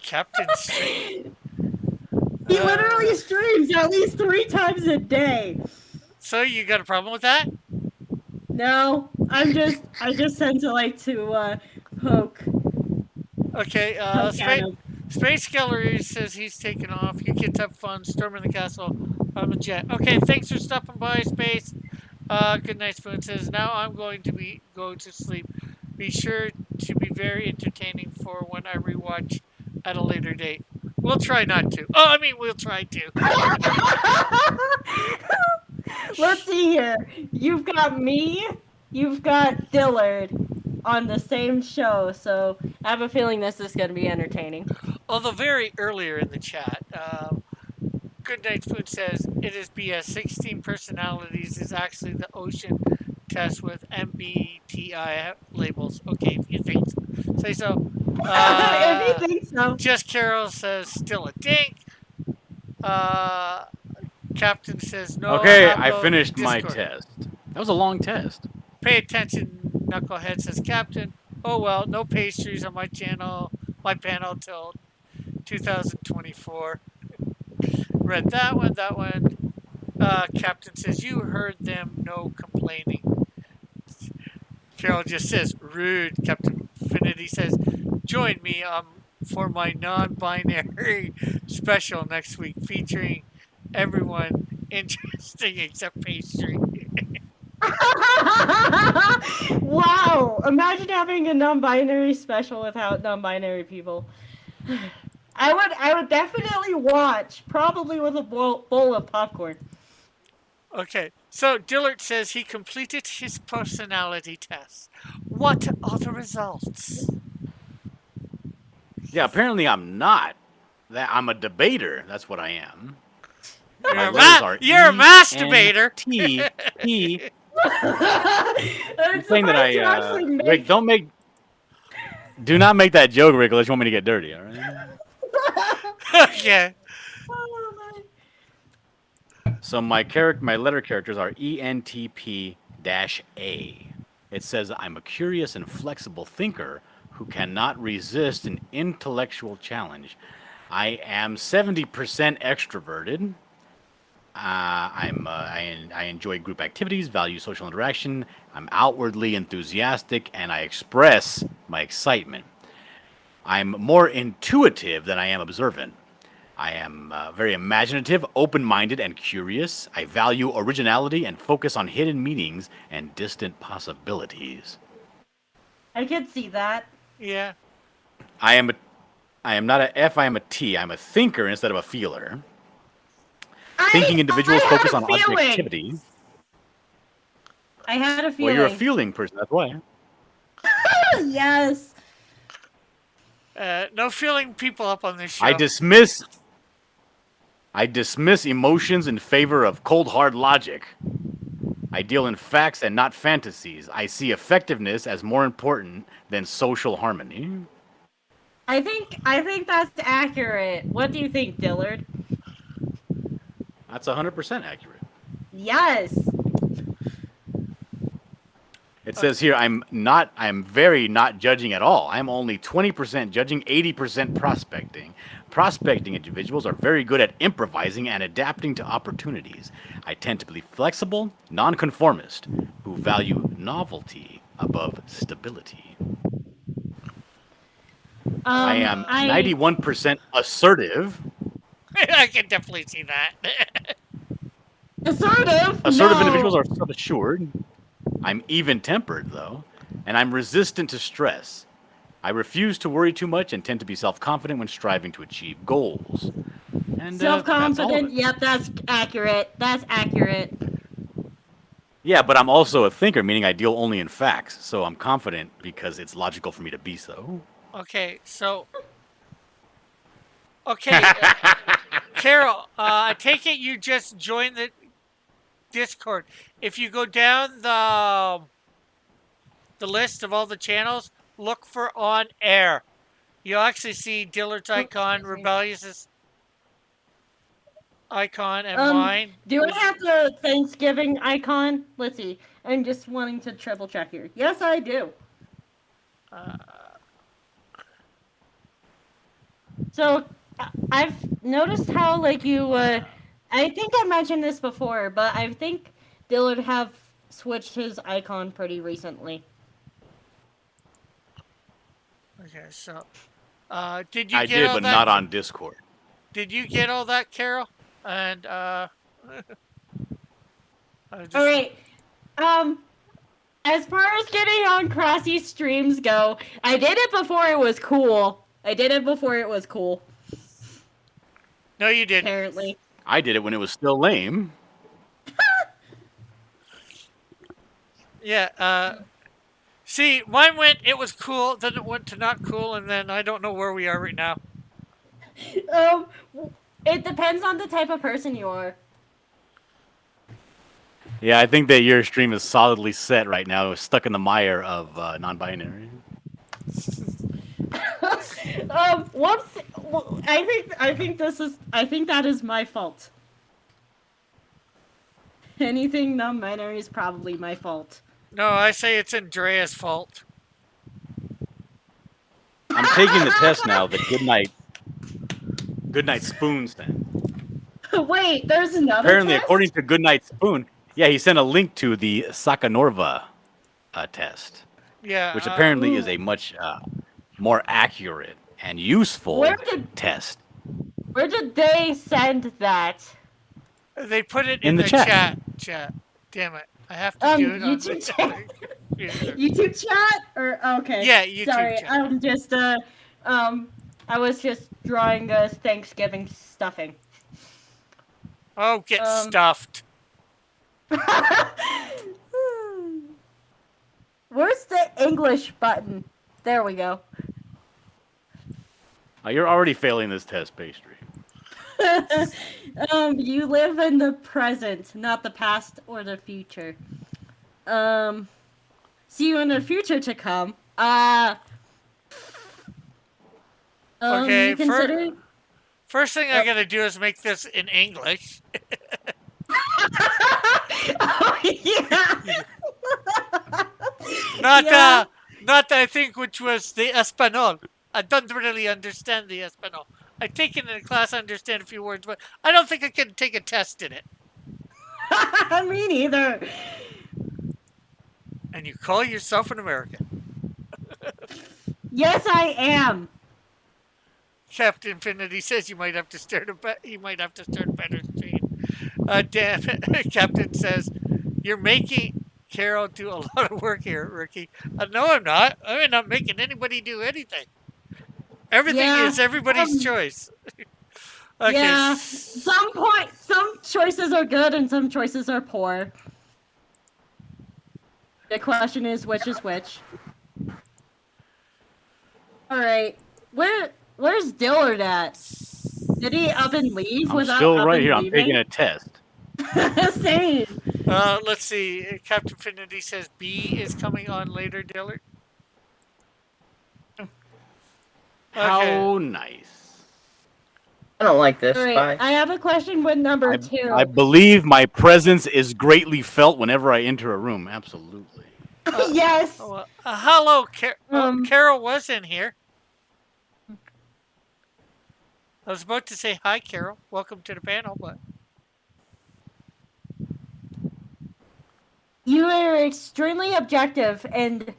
Captain Stream. He literally streams at least 3 times a day. So you got a problem with that? No, I just tend to like to poke. Okay, poke at him. Space Gallery says he's taking off. You kids have fun storming the castle. I'm a jet. Okay, thanks for stopping by, Space. Good night, Spoon says, now I'm going to go to sleep. Be sure to be very entertaining for when I rewatch at a later date. We'll try not to. Oh, I mean, we'll try to. Let's see here. You've got me, you've got Dillard on the same show, so I have a feeling this is going to be entertaining. Although very earlier in the chat, Good Night Spoon says it is BS. 16 personalities is actually the ocean test with MBTI labels. Okay, if you think so. Say so. If you think so. Just Carol says still a dink. Captain says no. Okay, have I no finished my Discord. test. That was a long test. Pay attention, Knucklehead says Captain. Oh well, no pastries on my panel till 2024. Read that one. Captain says you heard them, no complaining. Carol just says rude. Captain Finity says join me for my non-binary special next week featuring everyone interesting except pastry. Wow! Imagine having a non-binary special without non-binary people. I would definitely watch, probably with a bowl of popcorn. Okay, so Dillard says he completed his personality test. What are the results? Yeah, apparently I'm not. I'm a debater. That's what I am. You're My a, letters are you're a masturbator. T-E. I'm Saying that surprised you actually Rick, do not make that joke, Rick, unless you want me to get dirty, all right? Okay. So my letter characters are ENTP-A. It says I'm a curious and flexible thinker who cannot resist an intellectual challenge. I am 70% extroverted. I enjoy group activities, value social interaction. I'm outwardly enthusiastic, and I express my excitement. I'm more intuitive than I am observant. I am very imaginative, open-minded, and curious. I value originality and focus on hidden meanings and distant possibilities. I could see that. Yeah. I am not a F, I am a T. I'm a thinker instead of a feeler. Thinking individuals focus on objectivity. I had a feeling. Well, you're a feeling person, that's why. Yes. No feeling people up on this show. I dismiss emotions in favor of cold hard logic. I deal in facts and not fantasies. I see effectiveness as more important than social harmony. I think that's accurate. What do you think, Dillard? That's 100% accurate. Yes. It says here, I'm very not judging at all. I'm only 20% judging, 80% prospecting. Prospecting individuals are very good at improvising and adapting to opportunities. I tend to be flexible, nonconformist, who value novelty above stability. I am 91% assertive. I can definitely see that. Assertive? Assertive No. individuals are self-assured. I'm even-tempered, though, and I'm resistant to stress. I refuse to worry too much and tend to be self-confident when striving to achieve goals. And Self-confident? Yep, that's accurate. That's accurate. Yeah, but I'm also a thinker, meaning I deal only in facts, so I'm confident because it's logical for me to be so. Okay, so... Okay, Carol, I take it you just joined the Discord. If you go down the list of all the channels, look for On Air. You'll actually see Dillard's icon, Rebellious's icon and Um, mine. Do I have the Thanksgiving icon? Let's see. I'm just wanting to triple check here. Yes, I do. Uh, So I've noticed how like you. I think I mentioned this before, but I think Dillard have switched his icon pretty recently. okay, so did you I get did, all but that? not on Discord. Did you get all that, Carol? And I was just- All right. As far as getting on Crossy streams go, I did it before it was cool. No, you didn't. Apparently. I did it when it was still lame. Yeah. See, mine went. It was cool. Then it went to not cool, and then I don't know where we are right now. It depends on the type of person you are. Yeah, I think that your stream is solidly set right now. It's stuck in the mire of non-binary. I think that is my fault. Anything non-binary is probably my fault. No, I say it's Andrea's fault. I'm taking the test now. The Goodnight Spoon sent. Wait, there's another Apparently, test? according to Goodnight Spoon, yeah, he sent a link to the Sakanorva test, Yeah. which apparently is a much more accurate and useful Where did- test. Where did they send that? They put it In in the the chat. chat. Damn it! I have to do it on YouTube the chat. computer. YouTube chat or okay? Yeah, YouTube Sorry, chat. I'm just I was just drawing Thanksgiving stuffing. Oh, get Um, stuffed. Where's the English button? There we go. You're already failing this test, Pastry. You live in the present, not the past or the future. See you in the future to come. Okay, you consider... First thing I gotta do is make this in English. Oh, yeah. Not Yeah. not I think which was the Espanol. I don't really understand the Espanol. I take it in a class, I understand a few words, but I don't think I can take a test in it. Me neither. And you call yourself an American. Yes, I am. Captain Infinity says you might have to start a better stream. Dan Captain says you're making Carol do a lot of work here, Ricky. No, I'm not. I'm not making anybody do anything. Everything Yeah, is everybody's choice. Okay. Yeah. Some choices are good and some choices are poor. The question is which is which. All right. Where's Dillard at? Did he up and leave I'm without still up right and here. I'm leaving? taking a test. Same. Let's see. Captain Infinity says B is coming on later, Dillard. How nice. I don't like this. All right. Bye. I have a question with number 2. I believe my presence is greatly felt whenever I enter a room. Absolutely. Yes. Hello, Um, Carol was in here. I was about to say hi, Carol. Welcome to the panel, but You are extremely objective and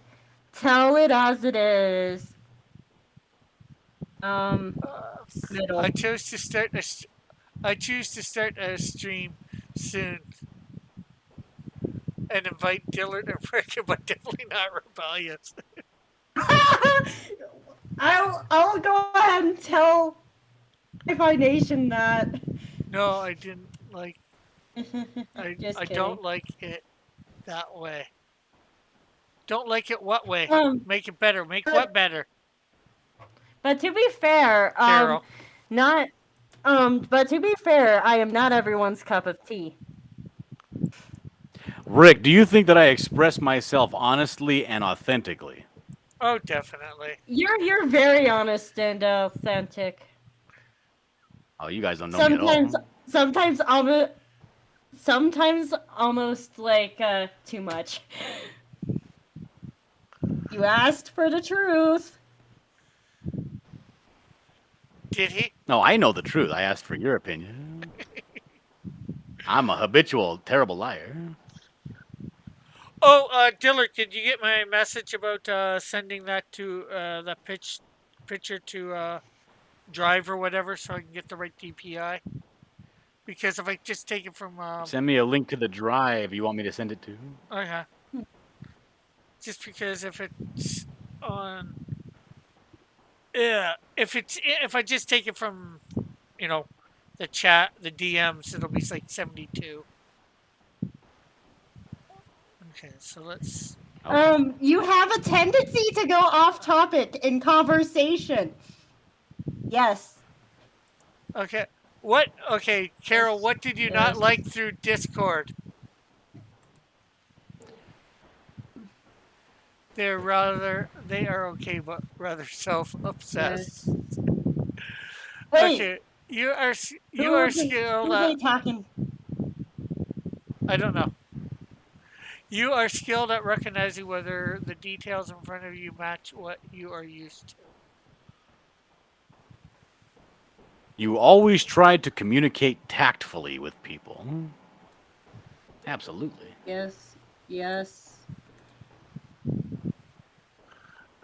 tell it as it is. Middle. I choose to start a stream soon and invite Dillard and Rick, but definitely not rebellious. I'll go ahead and tell Wi-Fi Nation that. No, I didn't like. Just I kidding. don't like it that way. Don't like it what way? Make it better. Make what better? But to be fair, Carol. but to be fair, I am not everyone's cup of tea. Rick, do you think that I express myself honestly and authentically? Oh, definitely. You're very honest and authentic. Oh, you guys don't know me at all. sometimes almost like too much. You asked for the truth. Did he? No, I know the truth. I asked for your opinion. I'm a habitual terrible liar. Oh, Dillard, did you get my message about sending that to that picture to Drive or whatever, so I can get the right DPI? Because if I just take it from Send me a link to the drive you want me to send it to. okay, just because if it's on, yeah, if I just take it from, the chat, the DMs, it'll be like 72. Okay, so let's. You have a tendency to go off topic in conversation. Yes. Okay. What? Okay, Carol. What did you not like through Discord? They are okay, but rather self-obsessed. Wait. Okay, you are skilled. Who are they talking? I don't know. You are skilled at recognizing whether the details in front of you match what you are used to. You always tried to communicate tactfully with people. Absolutely. Yes. Yes.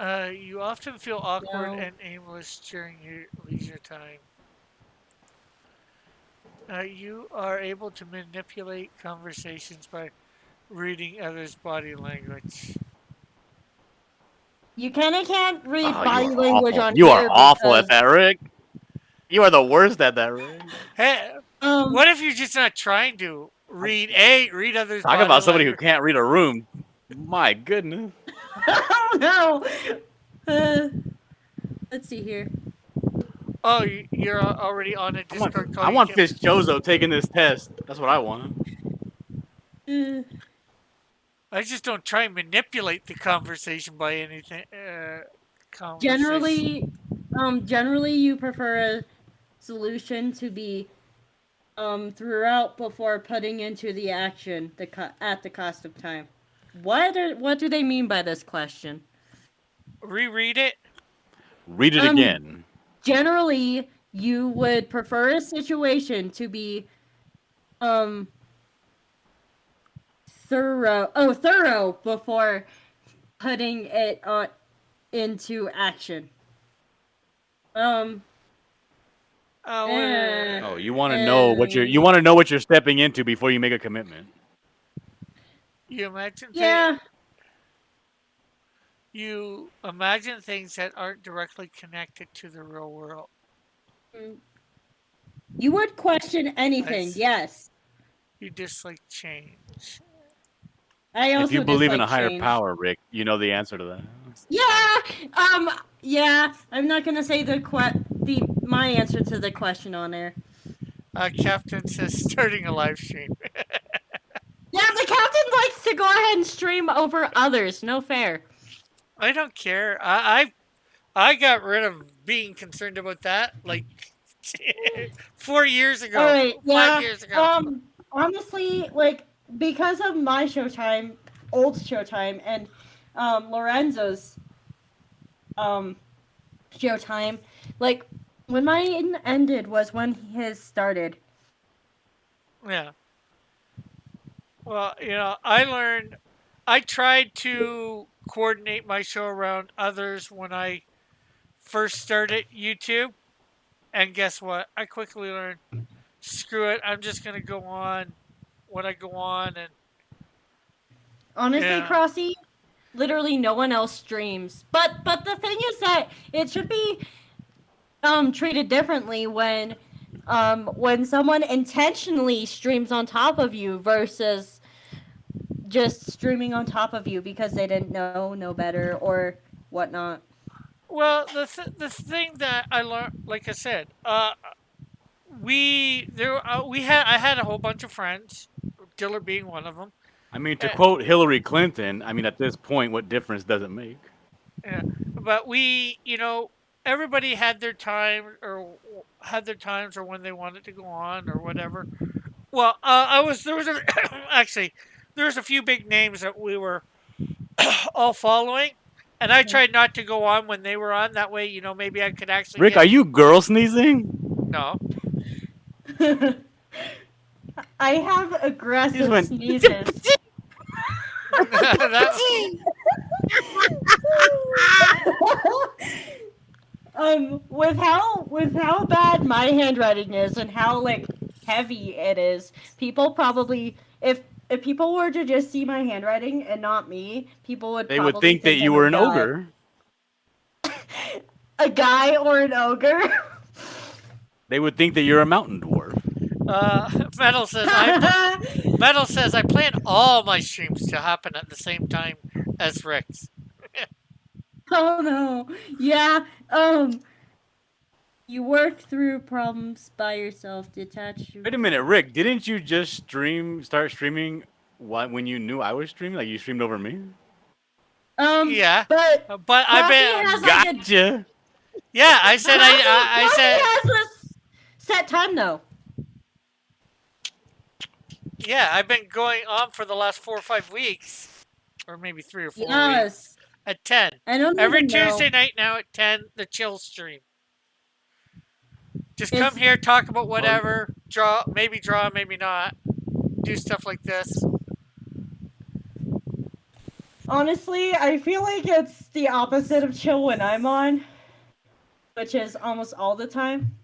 You often feel awkward No. and aimless during your leisure time. You are able to manipulate conversations by reading others' body language. You kind of can't read Oh, body you are language awful. on You are here awful because, at that, Rick. You are the worst at that, Rick. Hey, what if you're just not trying to read others' Talk body about somebody who language? can't read a room. My goodness. Oh no. Let's see here. Oh, you're already on a Discord call. I You want can- Fish Chozo taking this test. That's what I want. I just don't try and manipulate the conversation by anything. Generally, you prefer a solution to be throughout before putting into the action at the cost of time. What do they mean by this question? Reread it. Read it again. Generally, you would prefer a situation to be thorough before putting it into action. Oh, you want to know what you're stepping into before you make a commitment. You imagine. Yeah. You imagine things that aren't directly connected to the real world. You would question anything, Nice. yes. You dislike change. I also If you believe in a dislike higher change. power, Rick, you know the answer to that. Yeah, I'm not gonna say my answer to the question on there. Captain says starting a live stream. Yeah, the captain likes to go ahead and stream over others. No fair. I don't care. I got rid of being concerned about that like 4 years ago. All right, 5 years ago. Honestly, like because of my Showtime, old Showtime, and Lorenzo's Showtime, like when mine ended was when his started. Yeah. Well, I tried to coordinate my show around others when I first started YouTube. And guess what? I quickly learned, screw it. I'm just going to go on when I go on. And Honestly, Yeah. Crossy, literally no one else streams. But the thing is that it should be treated differently when someone intentionally streams on top of you versus just streaming on top of you because they didn't know better or whatnot. well, the thing that I learned, like I said, I had a whole bunch of friends, Diller being one of them. I mean, to quote Hillary Clinton, I mean, at this point, what difference does it make? Yeah, but everybody had their time or had their times or when they wanted to go on or whatever. Well, there was actually there was a few big names that we were all following, and I tried not to go on when they were on. That way, maybe I could actually Rick, get are you girl sneezing? no. I have aggressive went- sneezes. That- With how bad my handwriting is and how like heavy it is, people probably if people were to just see my handwriting and not me, people would They probably would think that you I'm were a an guy. ogre. A guy or an ogre. They would think that you're a mountain dwarf. Metal says Metal says I plan all my streams to happen at the same time as Rick's. Oh no. Yeah. You work through problems by yourself, detach. Wait a minute, Rick. Didn't you just start streaming when you knew I was streaming? Like you streamed over me? Yeah, But but I've Coffee been has like a Gotcha. yeah. I said I Coffee said has a set time though. yeah. I've been going on for the last 4 or 5 weeks, or maybe 3 or 4 weeks Yes. at 10. I don't Every even know. Tuesday night now at 10, the chill stream. Just come It's- here, talk about whatever, draw, maybe not, do stuff like this. Honestly, I feel like it's the opposite of chill when I'm on, which is almost all the time.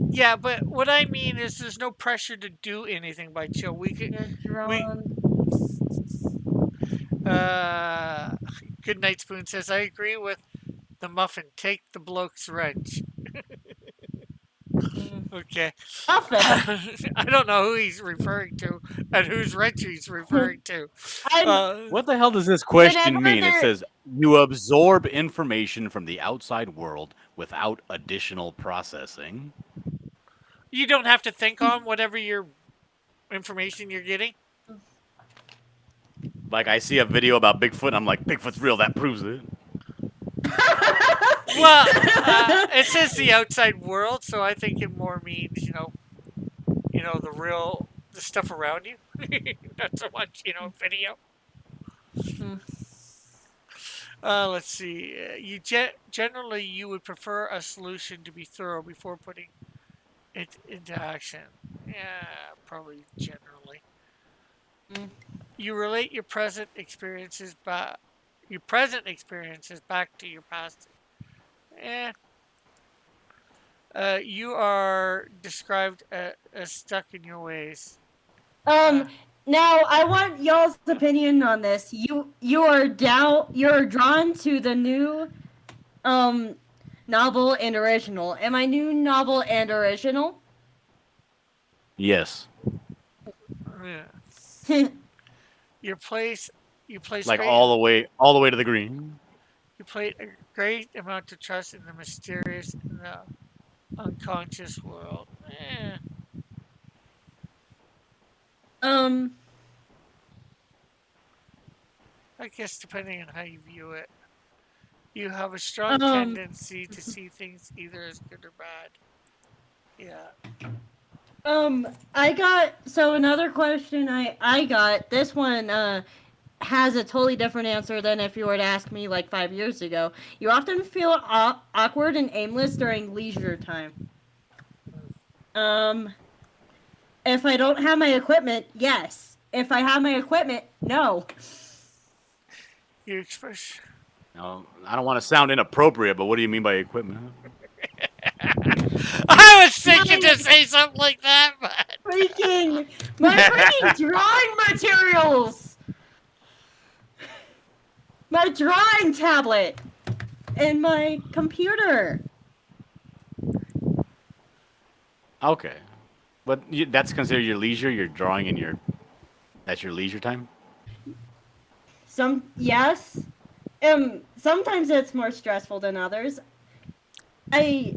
Yeah, but what I mean is there's no pressure to do anything by chill. We could, Good Night Spoon says, I agree with the muffin. Take the bloke's wrench. Okay. Muffin. I don't know who he's referring to and whose wrench he's referring to. What the hell does this question Whenever mean? It there- says you absorb information from the outside world without additional processing. You don't have to think on whatever your information you're getting. Like I see a video about Bigfoot, and I'm like, Bigfoot's real. That proves it. Well, it says the outside world, so I think it more means, the stuff around you. Not so much, video. Let's see. Generally, you would prefer a solution to be thorough before putting it into action. Yeah, probably generally. You relate your present experiences back to your past. You are described as stuck in your ways. Now I want y'all's opinion on this. You're drawn to the new novel and original. Am I new novel and original? Yes. Yeah. You place Like great, all the way to the green. you place a great amount of trust in the mysterious and the unconscious world. I guess depending on how you view it, you have a strong tendency to see things either as good or bad. Yeah. Another question I got, this one has a totally different answer than if you were to ask me like 5 years ago. You often feel awkward and aimless during leisure time. If I don't have my equipment, yes. If I have my equipment, no. You express. No, I don't want to sound inappropriate, but what do you mean by equipment? I was thinking to say something like that, but My freaking drawing materials! My drawing tablet! And my computer! Okay. But that's considered your leisure, your drawing, and that's your leisure time? Yes. Sometimes it's more stressful than others. I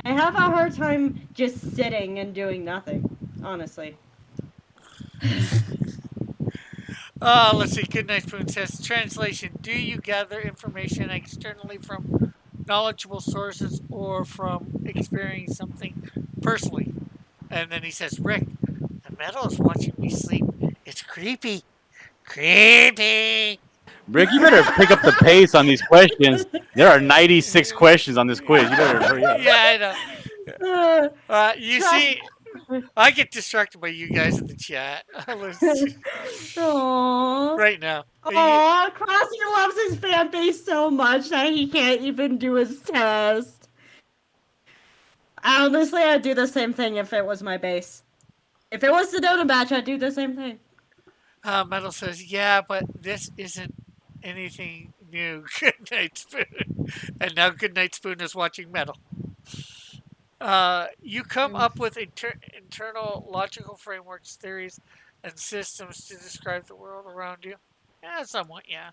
have a hard time just sitting and doing nothing, honestly. let's see. Good Night Spoon says translation. Do you gather information externally from knowledgeable sources or from experiencing something personally. And then he says, Rick, the metal is watching me sleep. It's creepy. Creepy. Rick, you better pick up the pace on these questions. There are 96 questions on this quiz. You better hurry up. Yeah, I know. Uh, You Trust- see, I get distracted by you guys in the chat. Aww. Right now. Aw, Crossy loves his fan base so much that he can't even do his test. Honestly, I'd do the same thing if it was my base. If it was the Dota batch, I'd do the same thing. Metal says, yeah, but this isn't anything new. Good Night Spoon. And now Good Night Spoon is watching Metal. You come up with internal logical frameworks, theories, and systems to describe the world around you. Yeah, somewhat, yeah.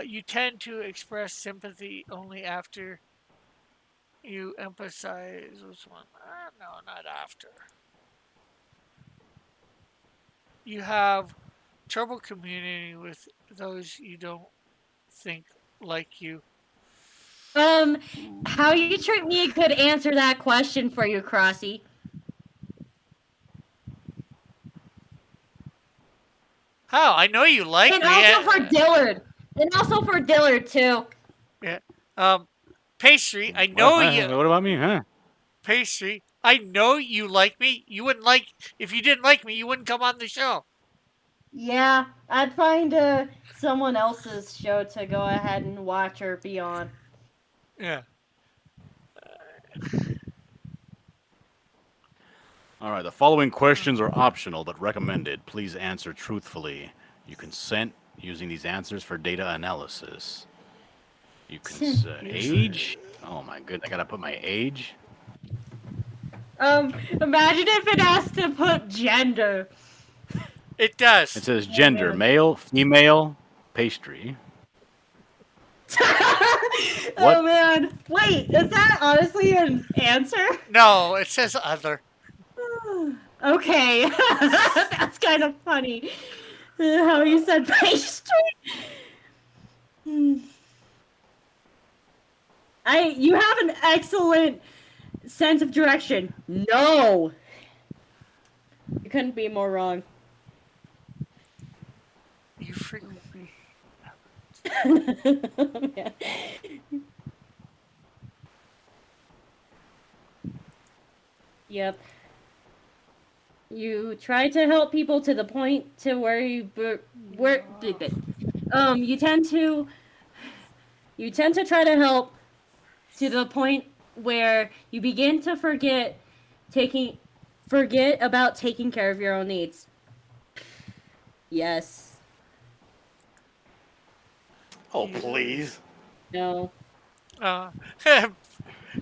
You tend to express sympathy only after you emphasize which one? No, not after. You have trouble communicating with those you don't think like you. How you treat me could answer that question for you, Crossy. How? I know you like And me. also for Dillard. And also for Dillard, too. Pastry, I know you. What about me, huh? Pastry, I know you like me. You wouldn't like, if you didn't like me, you wouldn't come on the show. Yeah, I'd find someone else's show to go ahead and watch or be on. Yeah. All right, the following questions are optional but recommended. Please answer truthfully. You consent using these answers for data analysis. You can age. Oh my goodness, I gotta put my age. Imagine if it has to put gender. It does. It says gender, male, female, pastry. Oh man, wait, is that honestly an answer? No, it says other. Okay, that's kind of funny. How you said pastry. You have an excellent sense of direction. No, you couldn't be more wrong. You frequently. Yeah. Yep. You try to help people to the point to where you tend to try to help to the point where you begin to forget about taking care of your own needs. Yes. Oh, please. No.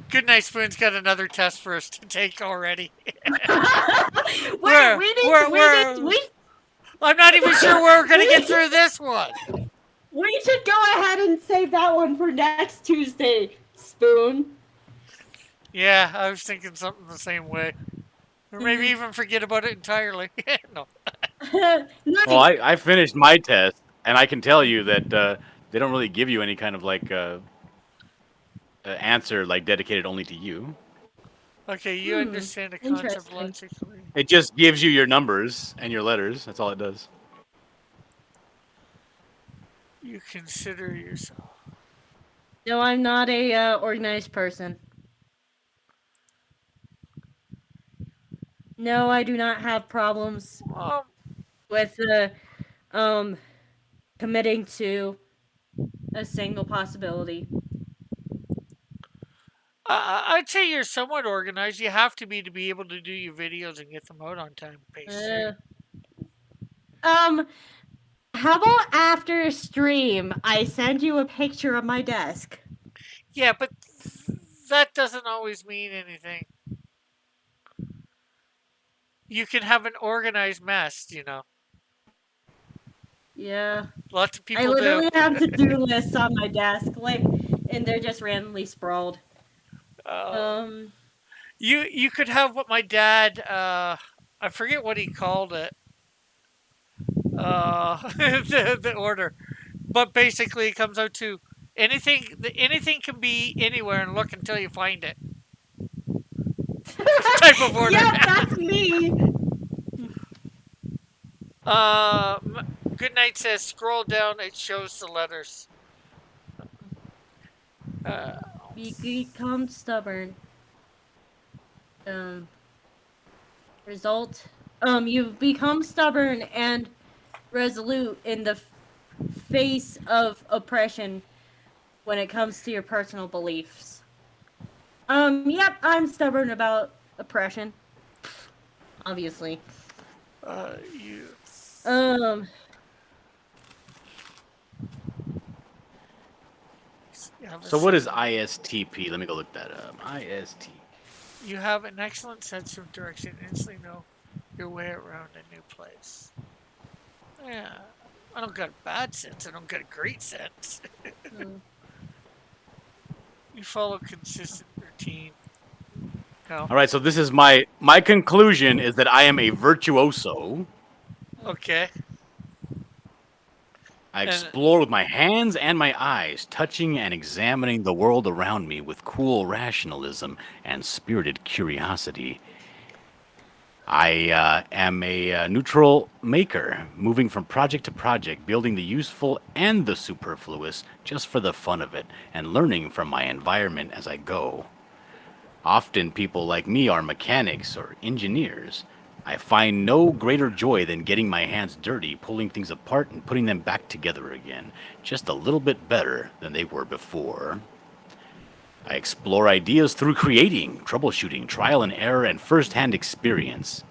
Good Night Spoon's got another test for us to take already. Wait, I'm not even sure we're going to get through this one. We should go ahead and save that one for next Tuesday, Spoon. Yeah, I was thinking something the same way. Or maybe even forget about it entirely. No. Nice. Well, I finished my test, and I can tell you that they don't really give you any kind of like answer like dedicated only to you. Okay, you understand the concept Interesting. logically. It just gives you your numbers and your letters. That's all it does. You consider yourself. No, I'm not a organized person. No, I do not have problems with committing to a single possibility. I'd say you're somewhat organized. You have to be able to do your videos and get them out on time. Basically. How about after stream, I send you a picture of my desk? Yeah, but that doesn't always mean anything. You can have an organized mess, you know. Yeah. Lots of people I literally do. have to-do lists on my desk, and they're just randomly sprawled. You could have what my dad, I forget what he called it. The order. But basically, it comes out to anything can be anywhere and look until you find it. Type of order. Yeah, that's me. Goodnight says scroll down. It shows the letters. Become stubborn. Result. You've become stubborn and resolute in the face of oppression when it comes to your personal beliefs. Yep, I'm stubborn about oppression. Obviously. You. So what is ISTP? Let me go look that up. IST. You have an excellent sense of direction. Instantly know your way around a new place. Yeah, I don't got a bad sense. I don't got a great sense. You follow consistent routine. No. All right, so this is my conclusion is that I am a virtuoso. Okay. I explore with my hands and my eyes, touching and examining the world around me with cool rationalism and spirited curiosity. I am a neutral maker, moving from project to project, building the useful and the superfluous just for the fun of it, and learning from my environment as I go. Often people like me are mechanics or engineers. I find no greater joy than getting my hands dirty, pulling things apart and putting them back together again, just a little bit better than they were before. I explore ideas through creating, troubleshooting, trial and error, and first-hand experience.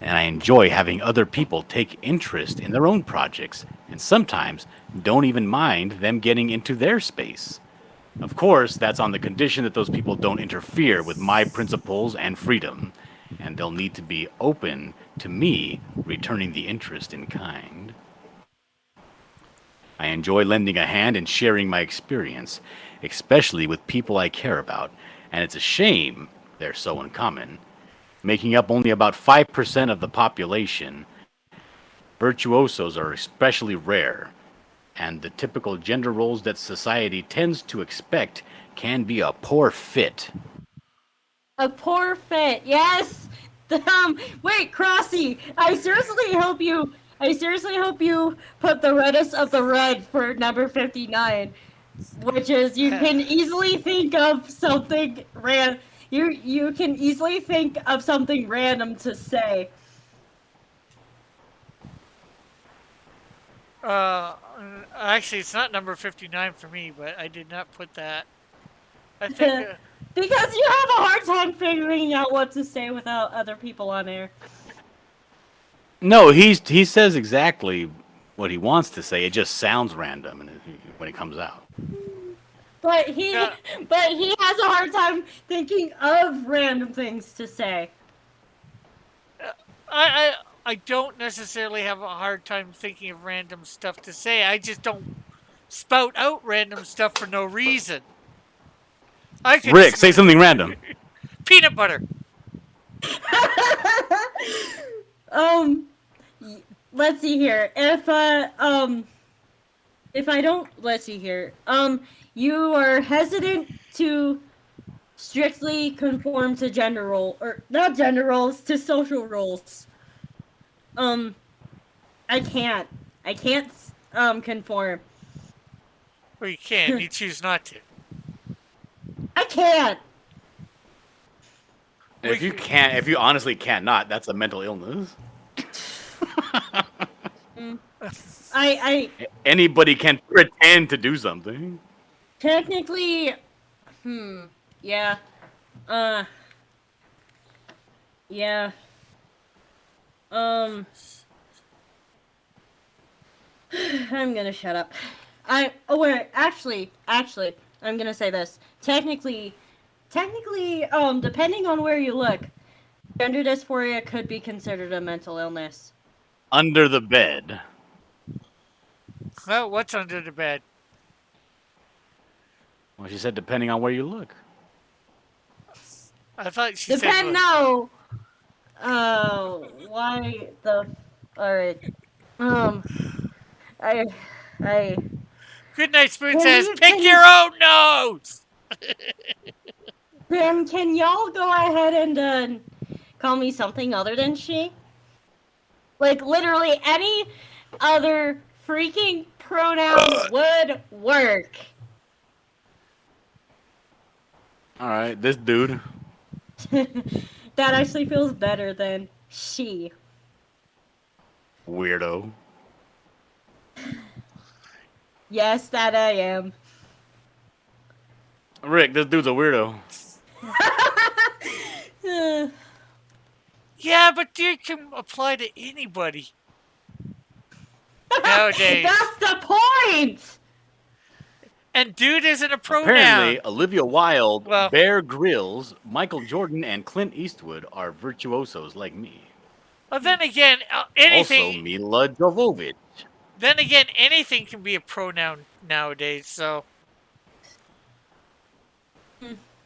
And I enjoy having other people take interest in their own projects, and sometimes don't even mind them getting into their space. Of course, that's on the condition that those people don't interfere with my principles and freedom, and they'll need to be open to me returning the interest in kind. I enjoy lending a hand and sharing my experience, especially with people I care about, and it's a shame they're so uncommon. Making up only about 5% of the population, virtuosos are especially rare, and the typical gender roles that society tends to expect can be a poor fit. A poor fit, yes. Wait, Crossy, I seriously hope you put the reddest of the red for number 59, which is you can easily think of something you can easily think of something random to say. Actually, it's not number 59 for me, but I did not put that. I think. Because you have a hard time figuring out what to say without other people on air. No, he says exactly what he wants to say. It just sounds random when it comes out. But he has a hard time thinking of random things to say. I don't necessarily have a hard time thinking of random stuff to say. I just don't spout out random stuff for no reason. Rick, say something random. Peanut butter. Let's see here. If I don't, let's see here. You are hesitant to strictly conform to gender role, or not gender roles, to social roles. I can't conform. Well, you can. You choose not to. I can't. If you honestly cannot, that's a mental illness. Anybody can pretend to do something. Technically, yeah. Yeah. I'm gonna shut up. Actually, I'm gonna say this. Technically, depending on where you look, gender dysphoria could be considered a mental illness. Under the bed. Well, what's under the bed? Well, she said depending on where you look. I thought she said... No! Why the... Alright. Good Night Spoon Can says, you- pick can your own nose! Can y'all go ahead and call me something other than she? Like literally any other freaking pronoun would work. All right, this dude. That actually feels better than she. Weirdo. Yes, that I am. Rick, this dude's a weirdo. Yeah, but dude can apply to anybody. Nowadays. That's the point! And dude isn't a pronoun. Apparently, Olivia Wilde, Well- Bear Grylls, Michael Jordan, and Clint Eastwood are virtuosos like me. Well, then again, anything. Also, Mila Jovovich. Then again, anything can be a pronoun nowadays. So,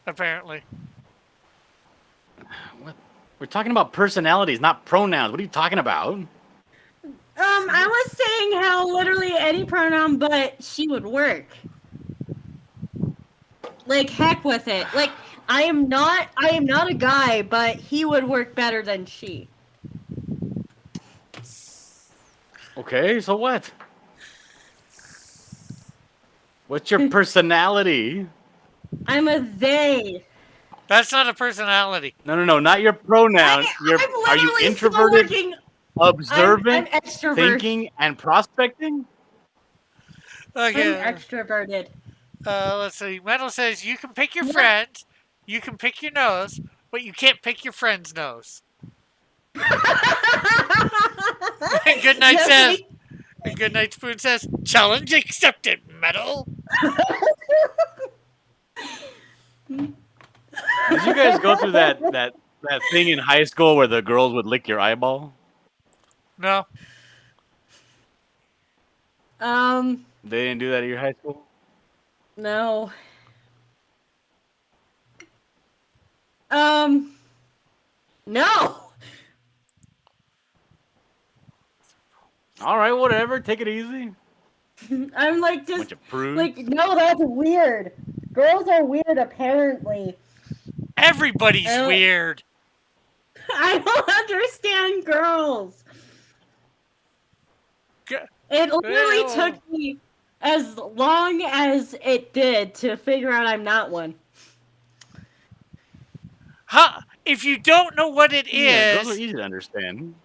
apparently, What? We're talking about personalities, not pronouns. What are you talking about? I was saying how literally any pronoun but she would work. Like heck with it. Like I am not a guy, but he would work better than she. Okay, so what? What's your personality? I'm a they. that's not a personality. No, not your pronoun. Are you literally still introverted, working- observant, I'm extrovert. thinking, and prospecting? Okay. I'm extroverted. Let's see. Metal says you can pick your friend, you can pick your nose, but you can't pick your friend's nose. Good Night Yes, says. And Good Night Spoon says, challenge accepted, Metal. Did you guys go through that thing in high school where the girls would lick your eyeball? No. They didn't do that at your high school? No. No. All right, whatever. Take it easy. I'm like just Bunch of prudes. like no, that's weird. Girls are weird apparently. Everybody's Oh. weird. I don't understand girls. G- It literally Well. took me as long as it did to figure out I'm not one. Huh? If you don't know what it Yeah, girls are is, easy to understand.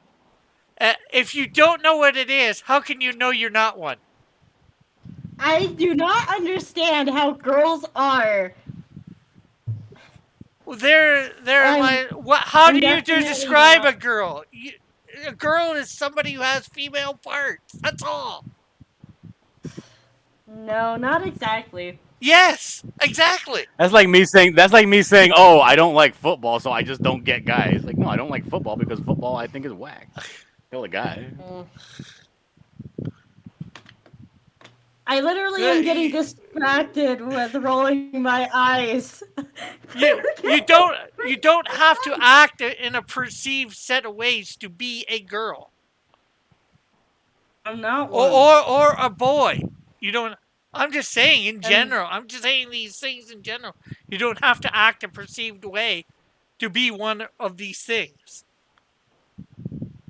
if you don't know what it is, how can you know you're not one? I do not understand how girls are. Well, they're I'm- like, what? How I'm do you definitely describe not. a girl? A girl is somebody who has female parts. That's all. No, not exactly. Yes, exactly. That's like me saying, "Oh, I don't like football, so I just don't get guys." Like, no, I don't like football because football I think is whack. Kill a guy. I literally am getting distracted with rolling my eyes. You don't have to act in a perceived set of ways to be a girl I'm not one. or a boy. You don't. I'm just saying in general. I'm just saying these things in general. You don't have to act a perceived way to be one of these things.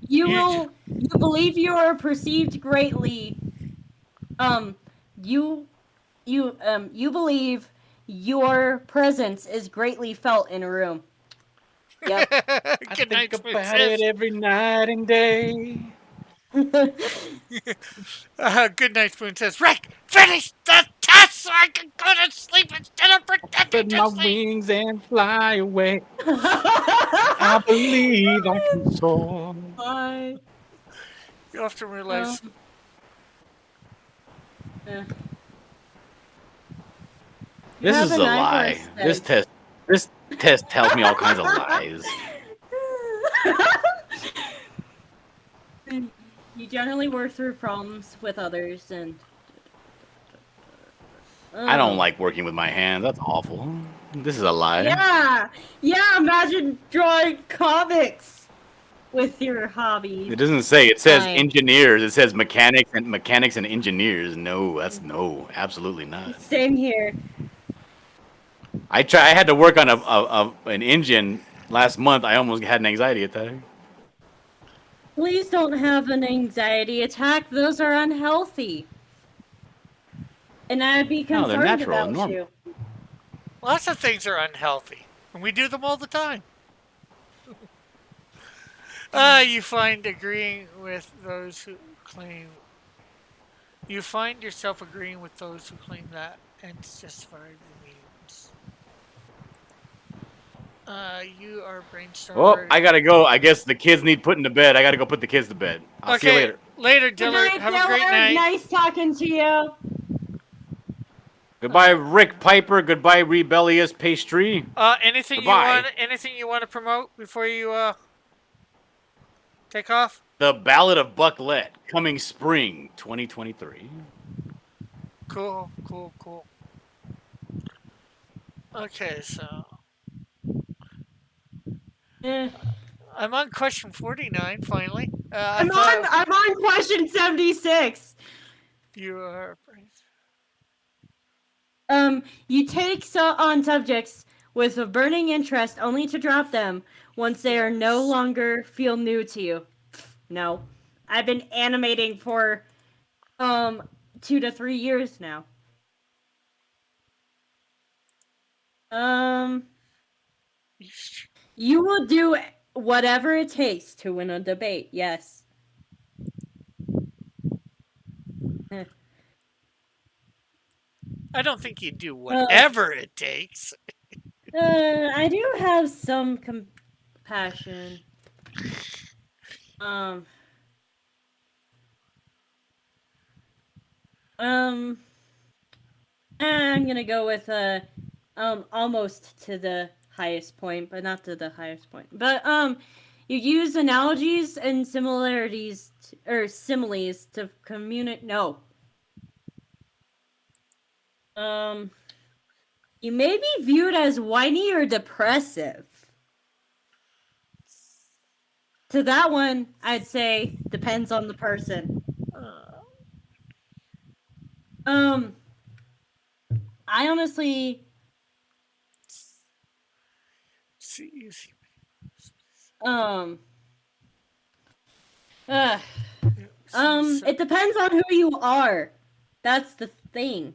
You believe you are perceived greatly. You believe your presence is greatly felt in a room. Yep. Good night, Spoon about says. it every night and day. Good night, Spoon says. Rick, finish the test so I can go to sleep instead of pretending Spread my to sleep. wings and fly away. I believe I can soar. Bye. You have to realize. Yeah. This Have is a a nice lie. day. This test tells me all kinds of lies. You generally work through problems with others, and I don't like working with my hands. That's awful. This is a lie. Yeah, imagine drawing comics. with your hobby. It doesn't say. It says Fine. engineers. It says mechanics and engineers. No, that's no, absolutely not. Same here. I had to work on an engine last month. I almost had an anxiety attack. Please don't have an anxiety attack. Those are unhealthy. And I'd be No, they're concerned natural and about normal. you. Lots of things are unhealthy, and we do them all the time. You find agreeing with those who claim. You find yourself agreeing with those who claim that ends justify the means. You are brainstorming. Oh, I gotta go. I guess the kids need putting to bed. I gotta go put the kids to bed. I'll see you later. Later, Good Dillard. night, Have a great Dillard. night. Nice talking to you. Goodbye, Rick Piper. Goodbye, Rebellious Pastry. Anything Goodbye. you want to promote before you take off? The Ballad of Bucklet, coming spring 2023. Cool. Okay, so I'm on question 49 finally. I'm on question 76. You are. You take on subjects with a burning interest only to drop them once they are no longer feel new to you. No. I've been animating for 2 to 3 years now. You will do whatever it takes to win a debate, yes. I don't think you do whatever it takes. I do have some compassion. I'm gonna go with almost to the highest point, but not to the highest point. But you use analogies and similarities or similes to communicate. No. You may be viewed as whiny or depressive. To that one, I'd say depends on the person. I honestly. It depends on who you are. That's the thing.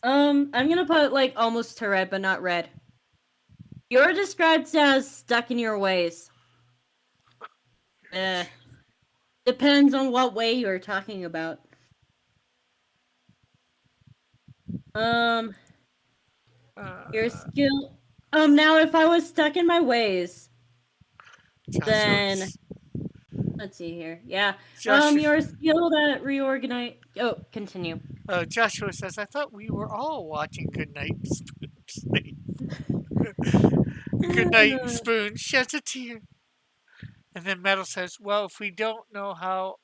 I'm gonna put like almost to red, but not red. You're described as stuck in your ways. Depends on what way you're talking about. Your skill. Now if I was stuck in my ways, then let's see here. Yeah. You're skilled at reorganize. Oh, continue. Joshua says, I thought we were all watching Goodnight Spoon. Goodnight Spoon sheds a tear. And then Metal says, well, if we don't know how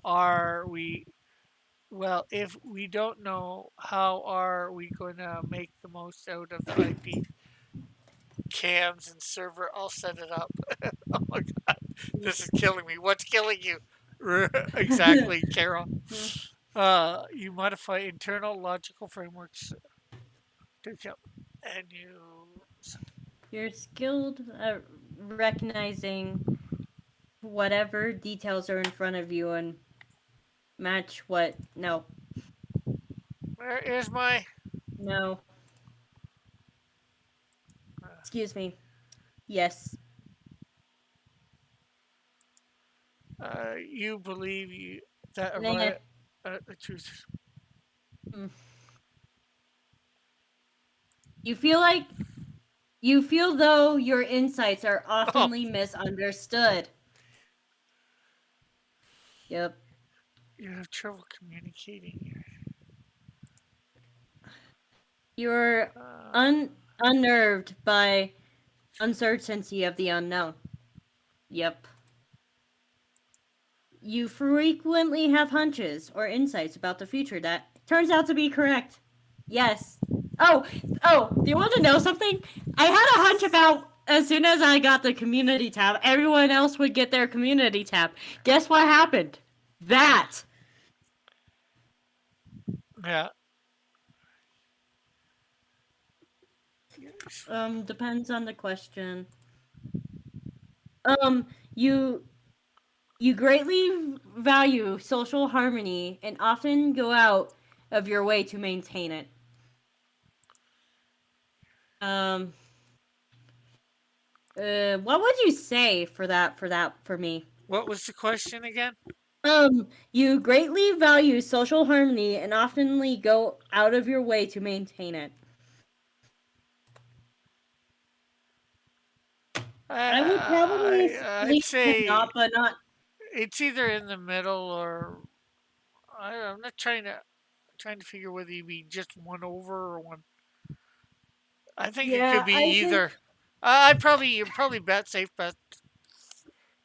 are we going to make the most out of the IP cams and server? I'll set it up. Oh my god, this is killing me. What's killing you? Exactly, Carol. You modify internal logical frameworks to kill, and you're skilled at recognizing whatever details are in front of you and match what. No. Where is my? No. Excuse me. Yes. You believe that the truth. You feel though your insights are oftenly misunderstood. Yep. You have trouble communicating here. You're unnerved by uncertainty of the unknown. Yep. You frequently have hunches or insights about the future that turns out to be correct. Yes. Oh, do you want to know something? I had a hunch about I got the community tab, everyone else would get their community tab. Guess what happened? That. Yeah. Depends on the question. You greatly value social harmony and often go out of your way to maintain it. What would you say for me? What was the question again? You greatly value social harmony and oftenly go out of your way to maintain it. I would probably I'd say not, but not. it's either in the middle or I'm not trying to figure whether you be just one over or one. I think it could be either. You're probably safe bet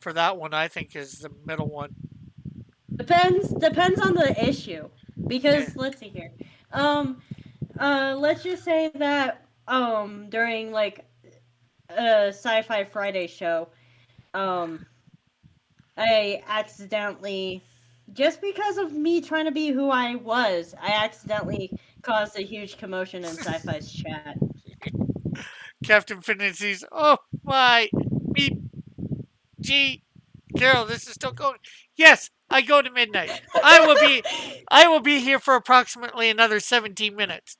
for that one. I think is the middle one. Depends on the issue, because let's see here. Let's just say that during like a Sci-Fi Friday show, I accidentally, just because of me trying to be who I was, I accidentally caused a huge commotion in Sci-Fi's chat. Captain Finity's, oh my, beep, G, Carol, this is still going. Yes, I go to midnight. I will be here for approximately another 17 minutes.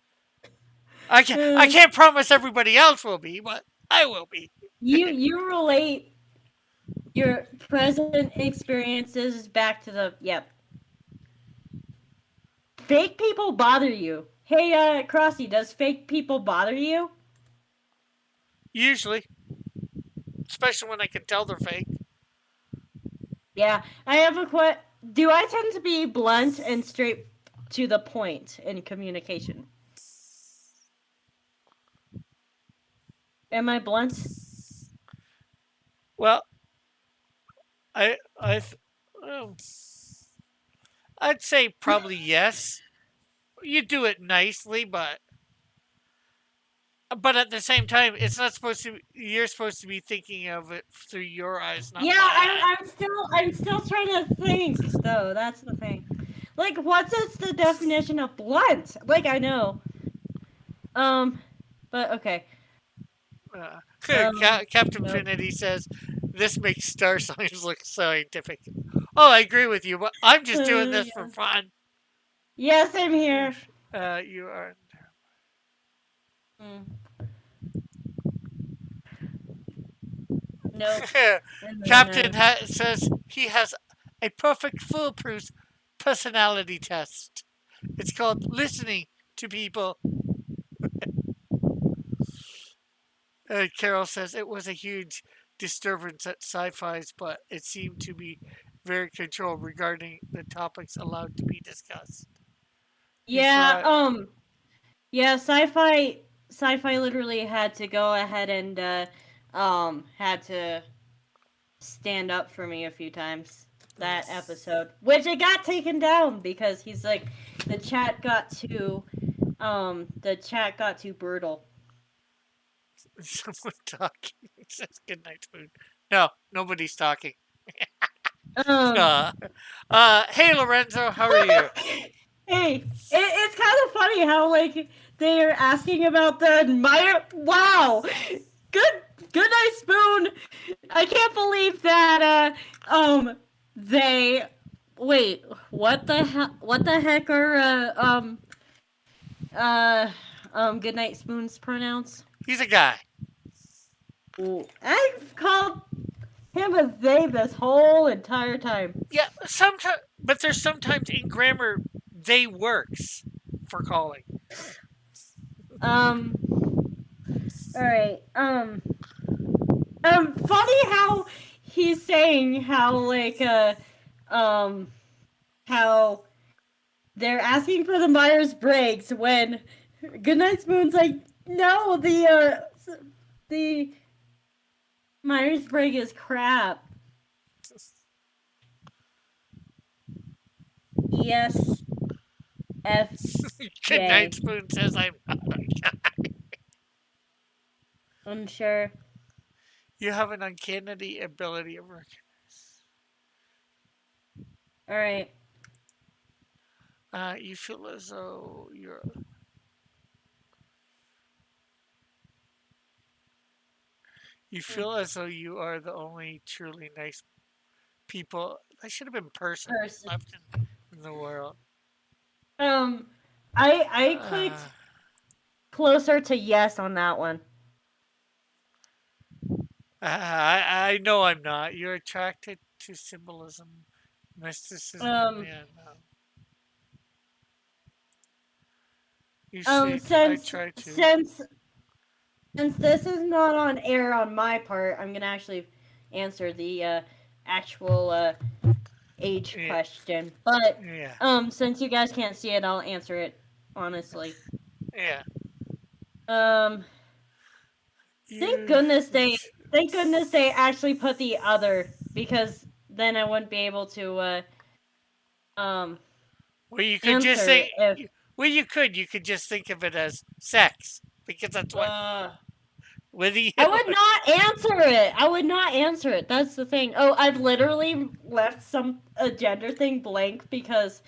I can't promise everybody else will be, but I will be. You relate your present experiences back to the Fake people bother you. Hey, Crossy, does fake people bother you? Usually. Especially when I can tell they're fake. Yeah, I have a question. Do I tend to be blunt and straight to the point in communication? Am I blunt? Well, I'd say probably yes. You do it nicely, but at the same time, it's not supposed to. You're supposed to be thinking of it through your eyes, not yeah. mine. I'm still trying to think though. That's the thing. Like, what's the definition of blunt? Like, I know. But okay. Captain Finity says this makes star signs look scientific. Oh, I agree with you, but I'm just doing this for fun. Yes, I'm here. You are. No. Captain says he has a perfect foolproof personality test. It's called listening to people. Carol says it was a huge disturbance at Sci-Fi's, but it seemed to be very controlled regarding the topics allowed to be discussed. Yeah, yeah, Sci-Fi literally had to go ahead and had to stand up for me a few times that episode, which it got taken down because he's like, the chat got too brutal. Someone talking. Says good night, Spoon. No, nobody's talking. Hey Lorenzo, how are you? Hey, it's kind of funny how like they are asking about the Meyer. Wow, good night, Spoon. I can't believe that. They wait. What the heck are good night, Spoon's pronouns? He's a guy. Ooh, I've called him a they this whole entire time. Yeah, sometimes, but there's sometimes in grammar they works for calling. All right. Funny how he's saying how like how they're asking for the Myers-Briggs when Goodnight Spoon's like, no, the Myers-Briggs is crap. Yes. F. Good night, Spoon says I'm not a guy. I'm sure. You have an uncanny ability of All right. you feel as though you are the only truly nice people. That should have been person Person. left in the world. Um, I clicked closer to yes on that one. I know I'm not. You're attracted to symbolism, mysticism. Yeah, no. You see, I Since try to. since this is not on air on my part, I'm gonna actually answer the actual age Yeah. question. But Yeah, since you guys can't see it, I'll answer it honestly. yeah. Um, You, thank goodness they actually put the other, because then I wouldn't be able to um well, you could just answer say. if Well, you could just think of it as sex because that's what with the. I would not answer it. I would not answer it. That's the thing. Oh, I've literally left a gender thing blank because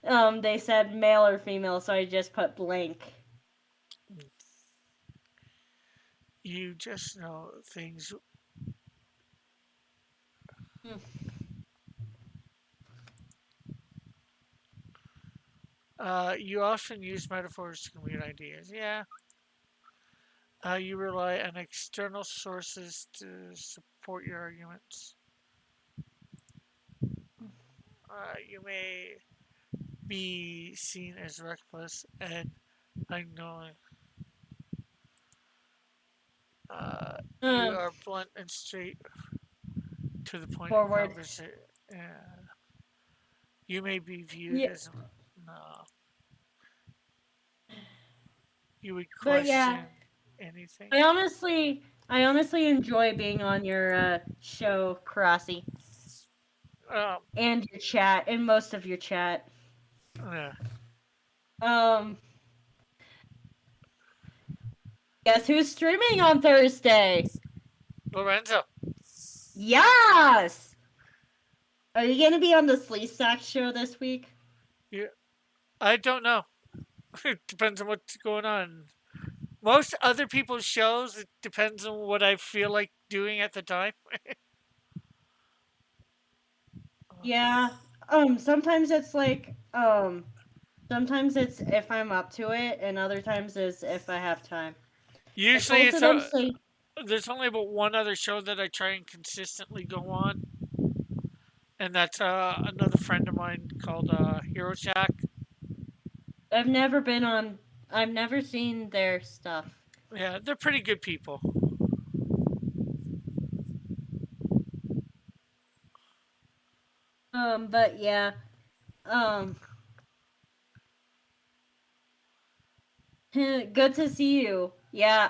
they said male or female, so I just put blank. You just know things. You often use metaphors to communicate ideas. Yeah. You rely on external sources to support your arguments. You may be seen as reckless and unknowing. You Um, are blunt and straight to the point in Forward. conversation. You may be viewed Yeah, as no. You would but yeah, question anything. I honestly enjoy being on your show, Crossy, Um, and your chat, and most of your chat. yeah. Um, guess who's streaming on Thursday? Lorenzo. Yes. Are you gonna be on the Slee Stack show this week? I don't know. It depends on what's going on. Most other people's shows, it depends on what I feel like doing at the time. Yeah. Sometimes it's like sometimes it's if I'm up to it, and other times it's if I have time. Usually Both of them say there's only about one other show that I try and consistently go on, and that's another friend of mine called Hero Shack. I've never been on. I've never seen their stuff. Yeah, they're pretty good people. But yeah. Good to see you. Yeah.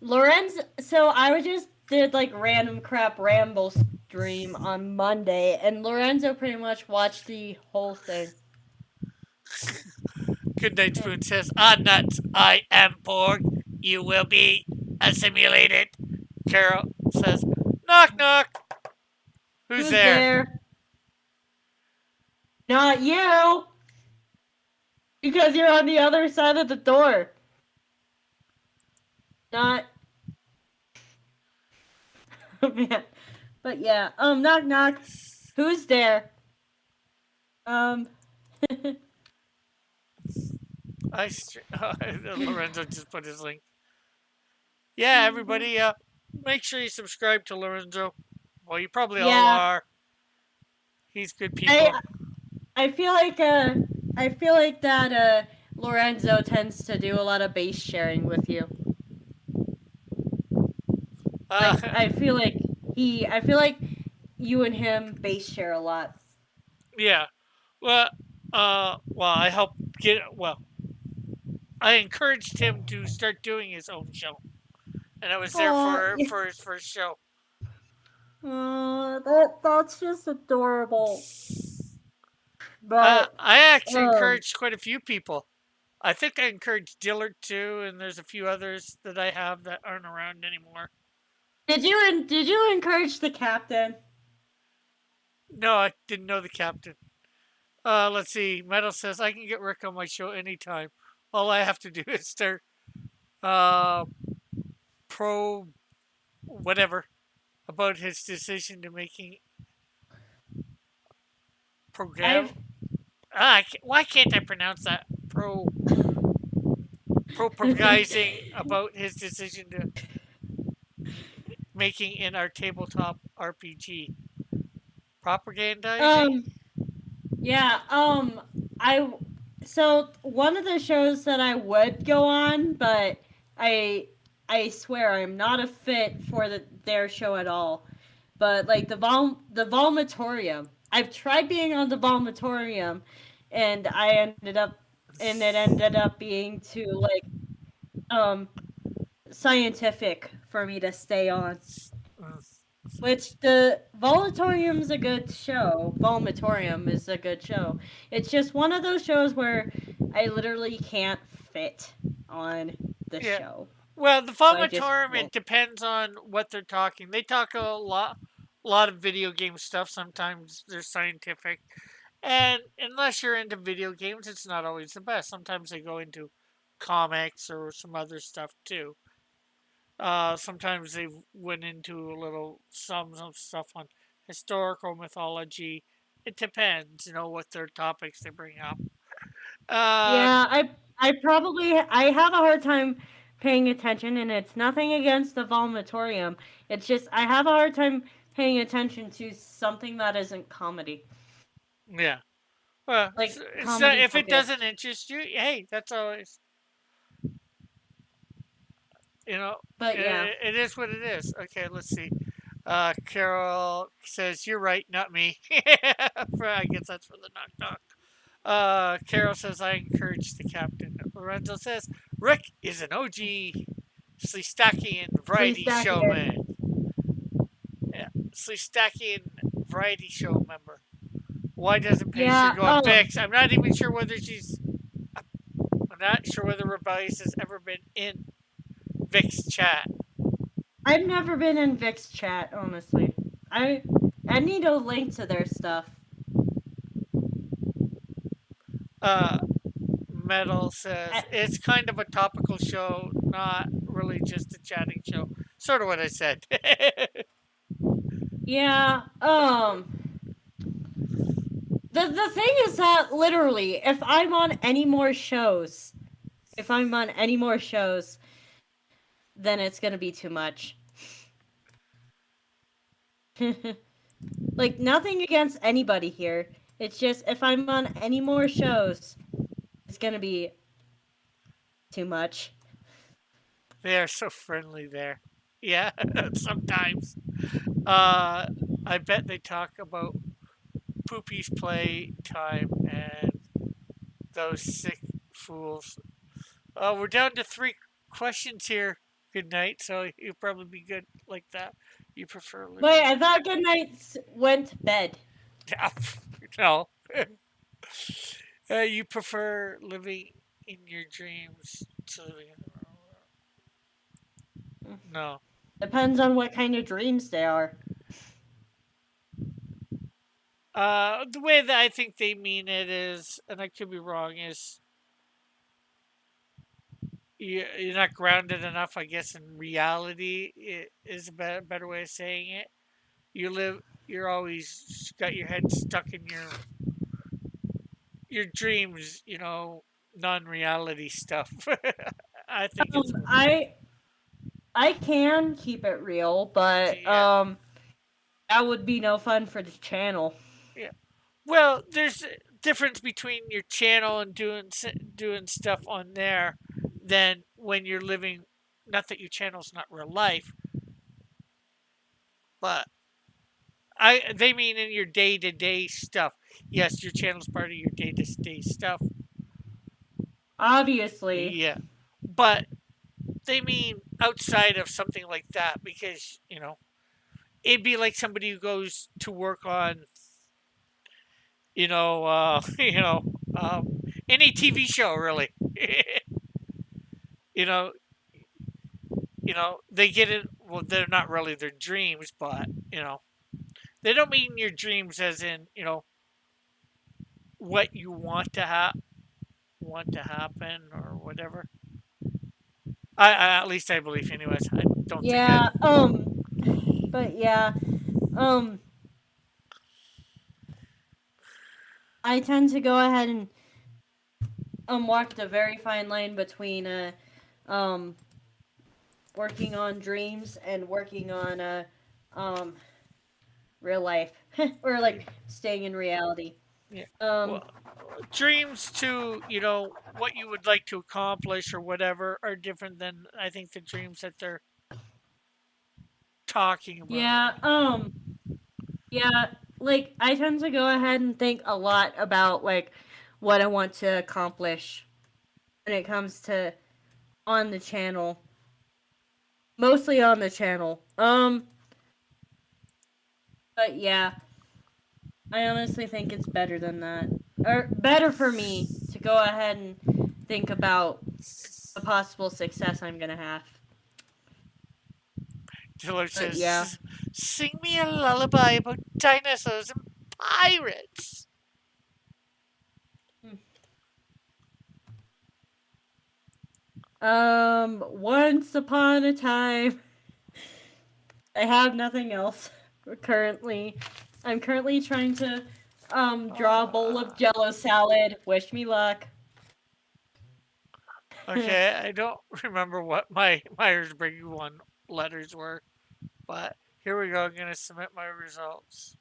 Lorenz. So I just did like random crap ramble stream on Monday, and Lorenzo pretty much watched the whole thing. Good Night Spoon says, "Ah, nuts, I am Borg. You will be assimilated." Carol says, "Knock, knock. Who's there?" Not you. Because you're on the other side of the door. Not. Oh, man. But yeah. Knock, knock. Who's there? Lorenzo just put his link. Yeah, everybody, make sure you subscribe to Lorenzo. Well, you probably all are. He's good people. I feel like that Lorenzo tends to do a lot of base sharing with you. I feel like you and him base share a lot. Yeah. Well, I helped I encouraged him to start doing his own show, and I was there for his first show. That's just adorable. But I actually encouraged quite a few people. I think I encouraged Dillard too, and there's a few others that I have that aren't around anymore. Did you encourage the captain? No, I didn't know the captain. Let's see. Metal says I can get Rick on my show anytime. All I have to do is start uh, pro whatever about his decision to making program. Why can't I pronounce that? Propagizing about his decision to making in our tabletop RPG. Propagandizing. Yeah. I so one of the shows that I would go on, but I swear I'm not a fit for their show at all. But like the Volmatorium, I've tried being on the Volmatorium, and it ended up being too like scientific for me to stay on. Which the Volatorium is a good show. Volmatorium is a good show. It's just one of those shows where I literally can't fit on the Yeah. show. Well, the I just Vomitorium, won't. it depends on what they're talking. They talk a lot of video game stuff. Sometimes they're scientific. And unless you're into video games, it's not always the best. Sometimes they go into comics or some other stuff too. Sometimes they went into a little some stuff on historical mythology. It depends, what their topics they bring up. Yeah, I have a hard time paying attention, and it's nothing against the Volmatorium. It's just I have a hard time paying attention to something that isn't comedy. Yeah. Well, Like if it focused. doesn't interest you, hey, that's always But yeah. it is what it is. Okay, let's see. Carol says you're right, not me. I guess that's for the knock knock. Carol says I encourage the captain. Lorenzo says Rick is an OG Sleestakian variety Sleestakian. showman. Yeah, Sleestakian variety show member. Why doesn't Pacer go on Vix? I'm not even sure whether I'm not sure whether Rebellious has ever been in Vix chat. I've never been in Vix chat, honestly. I need a link to their stuff. Metal says it's kind of a topical show, not really just a chatting show. Sort of what I said. Yeah, the thing is that literally, if I'm on any more shows, then it's gonna be too much. Like, nothing against anybody here. It's just if I'm on any more shows, it's gonna be too much. They are so friendly there. Yeah, sometimes. I bet they talk about Poopy's play time and those sick fools. We're down to 3 questions here. Good night. So you'll probably be good like that. You prefer living? Wait, I thought Goodnight went to bed. No. You prefer living in your dreams to living in the real world? No. Depends on what kind of dreams they are. The way that I think they mean it is, and I could be wrong, is you're not grounded enough, I guess, in reality. It is a better way of saying it. You're always got your head stuck in your dreams, non-reality stuff. I think it's I can keep it real, but that would be no fun for the channel. Yeah. Well, there's a difference between your channel and doing stuff on there than when you're living. Not that your channel's not real life, but they mean in your day-to-day stuff. Yes, your channel's part of your day-to-day stuff. Obviously. Yeah, but they mean outside of something like that because it'd be like somebody who goes to work on any TV show really. They get in well, they're not really their dreams, but they don't mean your dreams as in what you want to happen or whatever. At least I believe, anyways. I don't think Yeah, but yeah, um, I tend to go ahead and walk the very fine line between um working on dreams and working on real life or like staying in reality. Yeah. Um, Well, dreams to what you would like to accomplish or whatever are different than I think the dreams that they're talking about. yeah, like I tend to go ahead and think a lot about like what I want to accomplish when it comes to on the channel. Mostly on the channel. But yeah, I honestly think it's better than that. Or better for me to go ahead and think about the possible success I'm gonna have. Diller says, yeah. "Sing me a lullaby about dinosaurs and pirates." Once upon a time. I have nothing else currently. I'm currently trying to draw a bowl of Jello salad. Wish me luck. Okay, I don't remember what my Myers-Briggs one letters were, but here we go. I'm gonna submit my results.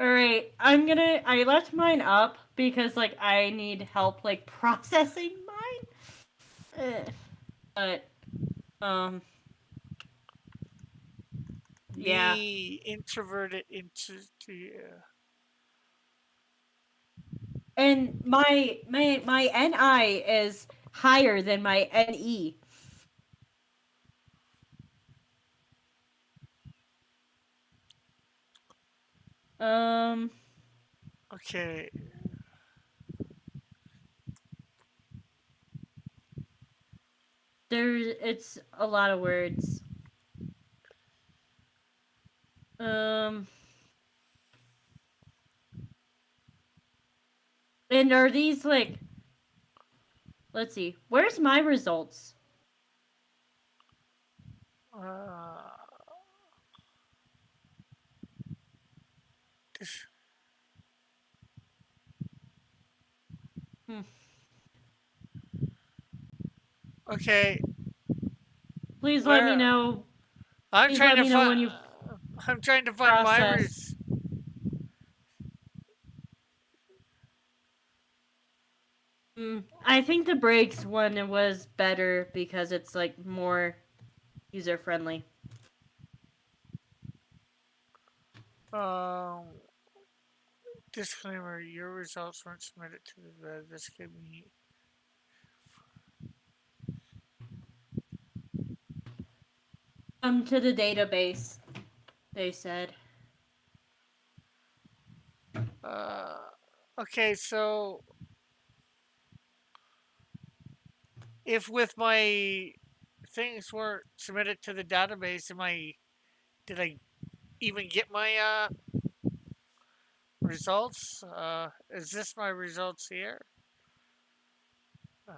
Alright, I left mine up because like I need help like processing mine. But yeah. Me introverted into And my NI is higher than my NE. Okay. It's a lot of words. And are these like, let's see, where's my results? Okay. Please let me know. I'm Please trying let to me know when find. you I'm trying to find my process. I think the breaks one was better because it's like more user friendly. Disclaimer: your results weren't submitted to the. This gave me. To the database, they said. Okay, so if with my things weren't submitted to the database, did I even get my results? Is this my results here?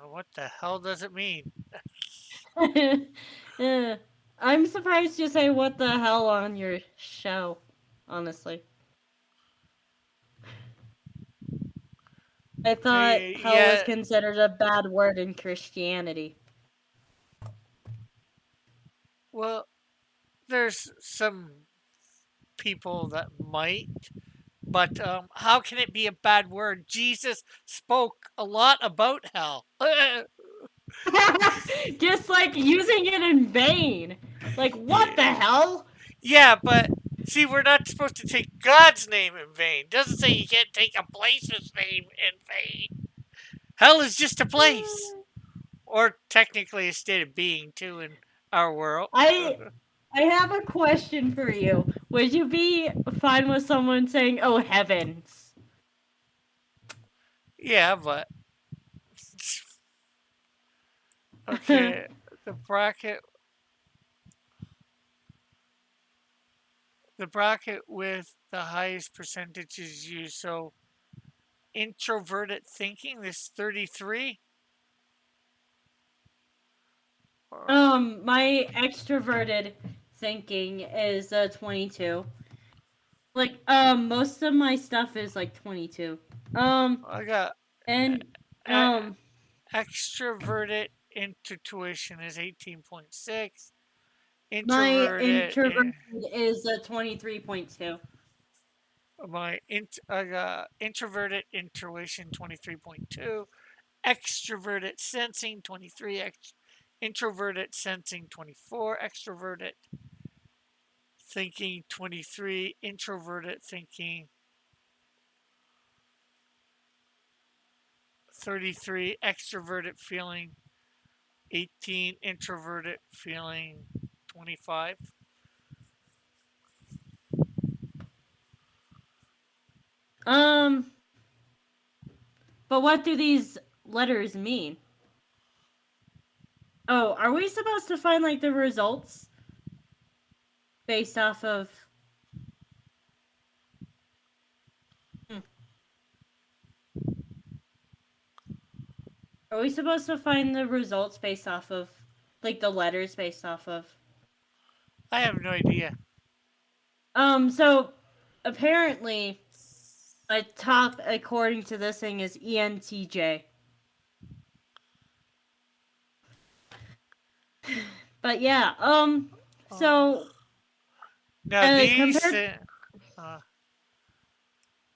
What the hell does it mean? I'm surprised you say what the hell on your show, honestly. I thought hell was considered a bad word in Christianity. Well, there's some people that might, but how can it be a bad word? Jesus spoke a lot about hell. Just like using it in vain. Like, what the hell? Yeah, but see, we're not supposed to take God's name in vain. It doesn't say you can't take a place's name in vain. Hell is just a place. Or technically a state of being, too, in our world. I have a question for you. Would you be fine with someone saying, "Oh heavens"? Yeah, but okay, the bracket. the bracket with the highest percentages used. So introverted thinking, this 33. My extroverted thinking is 22. Like, most of my stuff is like 22. I got And uh, extroverted intuition is 18.6. my Introverted, introverted is 23.2. I got introverted intuition 23.2. Extroverted sensing 23. Introverted sensing 24. Extroverted thinking 23. Introverted thinking 33. Extroverted feeling 18. Introverted feeling 25. But what do these letters mean? Oh, are we supposed to find like the results based off of? Are we supposed to find the results based off of, like, the letters based off of? I have no idea. So apparently, my top according to this thing is ENTJ. But yeah, so Now these compared,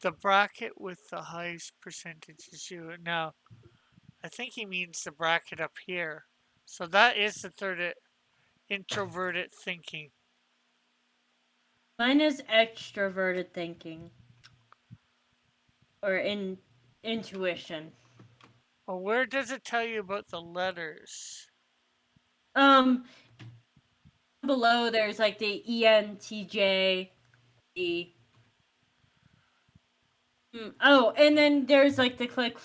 the bracket with the highest percentages you now I think he means the bracket up here. So that is the third introverted thinking. mine is extroverted thinking or intuition. Well, where does it tell you about the letters? Below there's like the ENTJ, the oh, and then there's like the click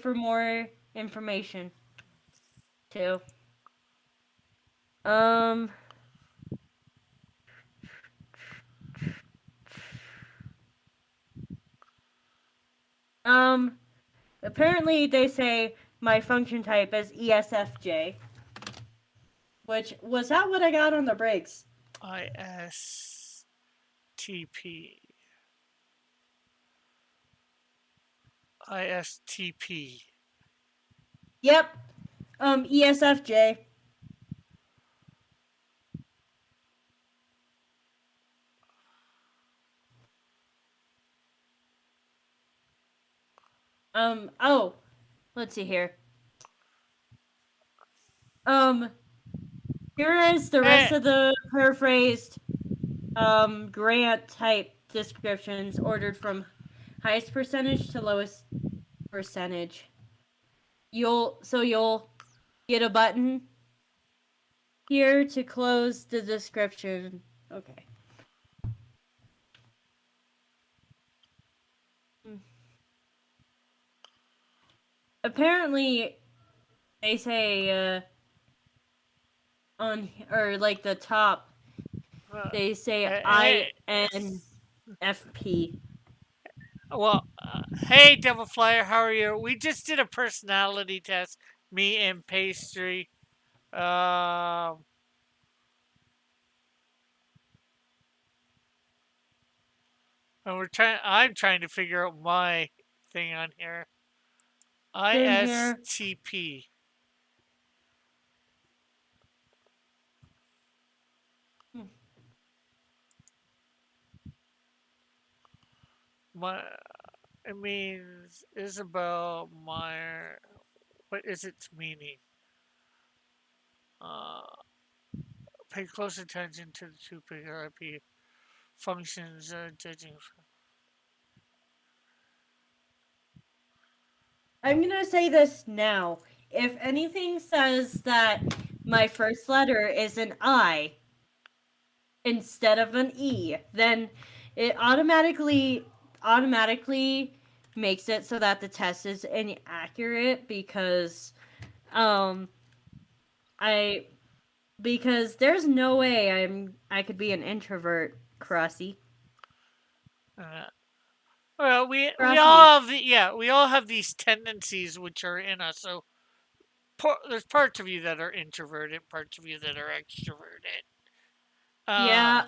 for more information too. Apparently they say my function type is ESFJ. Which, was that what I got on the breaks? ISTP. ISTP. Yep. ESFJ. Oh, let's see here. Here is the rest of the paraphrased, grant type descriptions ordered from highest percentage to lowest percentage. You'll get a button here to close the description. Okay. Apparently, they say on or like the top, they say INFP. Well, hey, Devil Flyer, how are you? We just did a personality test, me and Pastry. And I'm trying to figure out my thing on here. ISTP. It means Isabel Meyer. What is its meaning? Pay close attention to the two PRP functions judging. I'm gonna say this now. If anything says that my first letter is an I instead of an E, then it automatically makes it so that the test is inaccurate because because there's no way I could be an introvert, Crossy. Uh, well, we Crossy. all have we all have these tendencies which are in us. So there's parts of you that are introverted, parts of you that are extroverted. Yeah,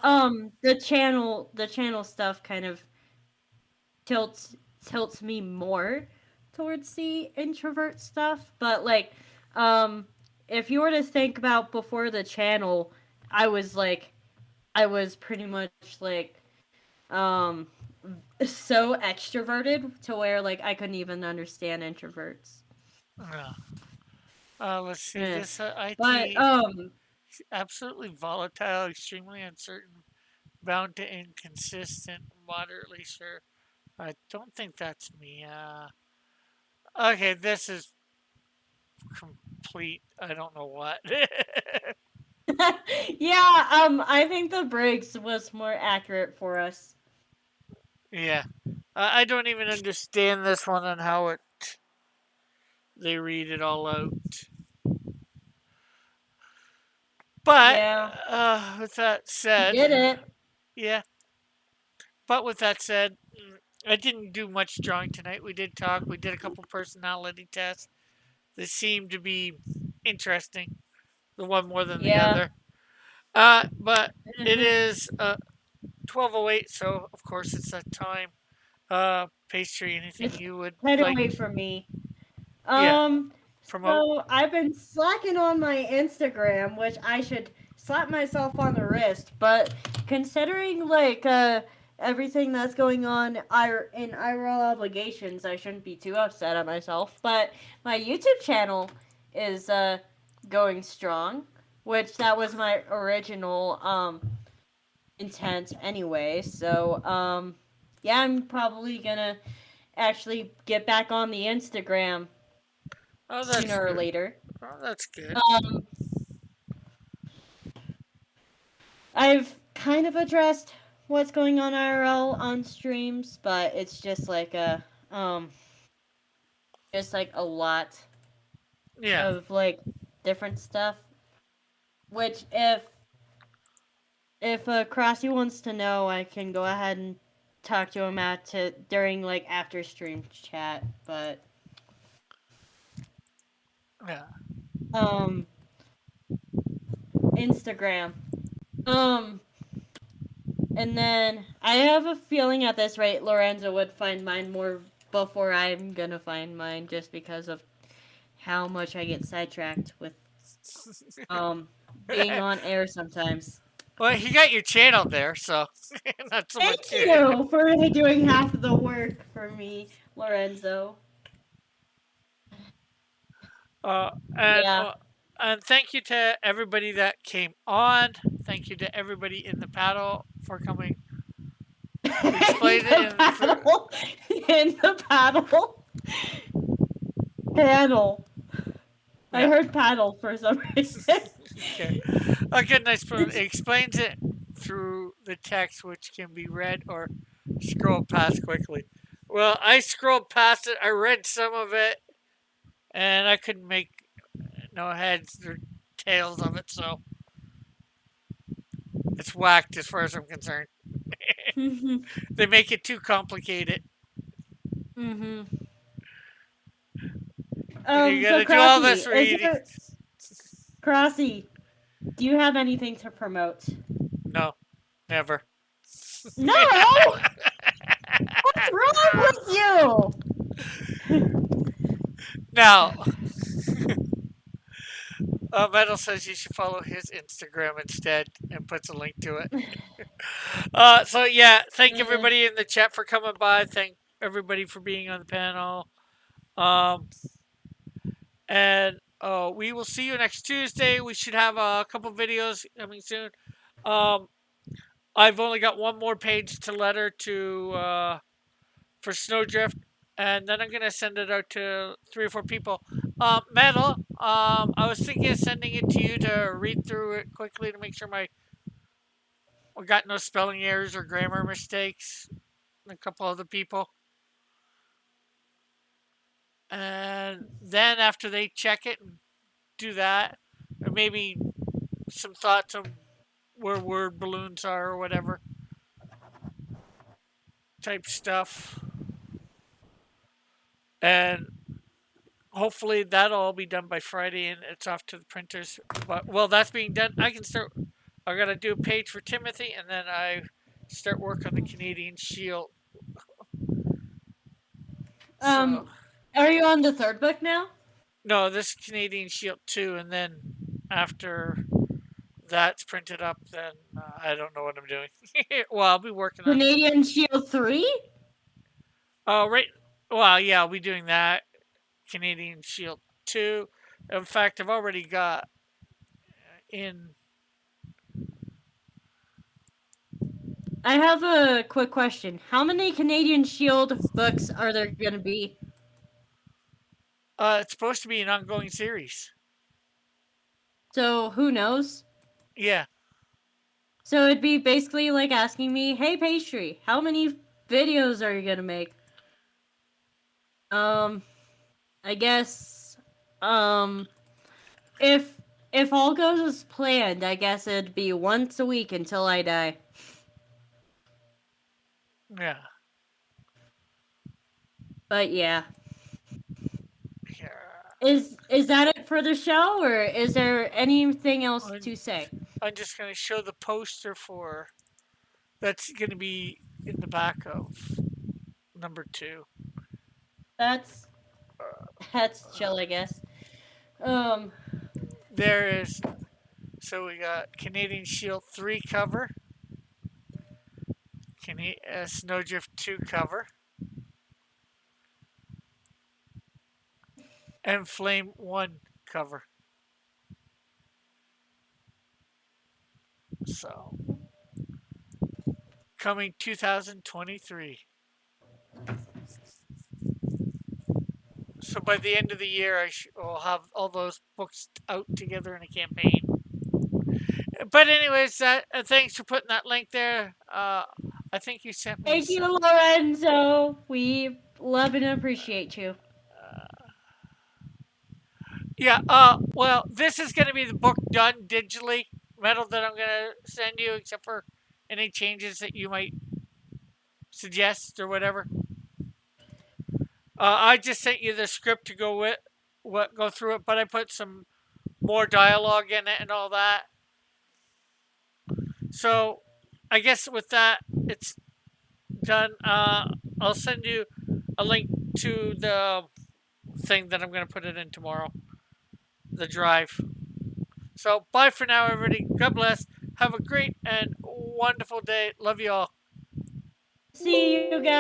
the channel stuff kind of tilts me more towards the introvert stuff, but like if you were to think about before the channel, I was pretty much like um so extroverted to where like I couldn't even understand introverts. Let's see. Yeah. This IT But absolutely volatile, extremely uncertain, bound to inconsistent, moderately sure. I don't think that's me. Okay, this is complete. I don't know what. yeah, I think the Briggs was more accurate for us. Yeah, I don't even understand this one and how they read it all out. But Yeah. with that You said, did it. yeah. But with that said, I didn't do much drawing tonight. We did talk. We did a couple personality tests. They seemed to be interesting. The one more than the Yeah. other. But it is 12:08, so of course it's that time. Pastry, anything It's you would kind of like? wait for me. Yeah, promote. So I've been slacking on my Instagram, which I should slap myself on the wrist. But considering like everything that's going on in IRL obligations, I shouldn't be too upset at myself. But my YouTube channel is going strong, which that was my original intent anyway. So yeah, I'm probably gonna actually get back on the Instagram Oh, that's sooner or good. later. Oh, that's good. I've kind of addressed what's going on IRL on streams, but it's just like a lot Yeah. of like different stuff. Which if Crossy wants to know, I can go ahead and talk to him during like after stream chat. But Yeah. Instagram. And then I have a feeling at this rate Lorenzo would find mine more before I'm gonna find mine, just because of how much I get sidetracked with being on air sometimes. Well, he got your channel there, so not so Thank much. you for doing half of the work for me, Lorenzo. And thank you to everybody that came on. Thank you to everybody in the paddle for coming. Explain in the paddle. Paddle. I heard paddle for some reason. Okay. Okay, nice. It explains it through the text, which can be read or scrolled past quickly. Well, I scrolled past it. I read some of it, and I couldn't make no heads or tails of it, so it's whacked as far as I'm concerned. They make it too complicated. You gotta do all this reading. Crossy, do you have anything to promote? No, never. No! What's wrong with you? Now, Metal says you should follow his Instagram instead and puts a link to it. So yeah, thank everybody in the chat for coming by. Thank everybody for being on the panel. And we will see you next Tuesday. We should have a couple videos coming soon. I've only got one more page to letter to for Snowdrift, and then I'm gonna send it out to 3 or 4 people. Metal, I was thinking of sending it to you to read through it quickly to make sure I got no spelling errors or grammar mistakes, and a couple other people. And then after they check it and do that, or maybe some thoughts on where word balloons are or whatever type stuff. And hopefully that'll all be done by Friday and it's off to the printers. But while that's being done, I can start. I gotta do a page for Timothy, and then I start work on the Canadian Shield. Um, are you on the third book now? No, this Canadian Shield 2, and then after that's printed up, then I don't know what I'm doing. Well, I'll be working on. Canadian Shield 3? Right. Well, yeah, I'll be doing that. Canadian Shield 2. In fact, I've already got in. I have a quick question. How many Canadian Shield books are there going to be? It's supposed to be an ongoing series. So, who knows? Yeah. So, it'd be basically like asking me, hey, Pastry, how many videos are you going to make? I guess, if all goes as planned, I guess it'd be once a week until I die. Yeah. But yeah. Here. Is that it for the show, or is there anything else to say? I'm just going to show the poster for. That's going to be in the back of number 2. That's chill, I guess. There is. So we got Canadian Shield 3 cover. Snowdrift 2 cover. And Flame 1 cover. So, coming 2023. So by the end of the year, I will have all those books out together in a campaign. But anyways, thanks for putting that link there. I think you sent me. Thank you, Lorenzo. We love and appreciate you. Yeah. Well, this is going to be the book done digitally, metal that I'm going to send you, except for any changes that you might suggest or whatever. I just sent you the script to go through it, but I put some more dialogue in it and all that. So, I guess with that, it's done. I'll send you a link to the thing that I'm going to put it in tomorrow. The drive. So, bye for now, everybody. God bless. Have a great and wonderful day. Love you all. See you guys.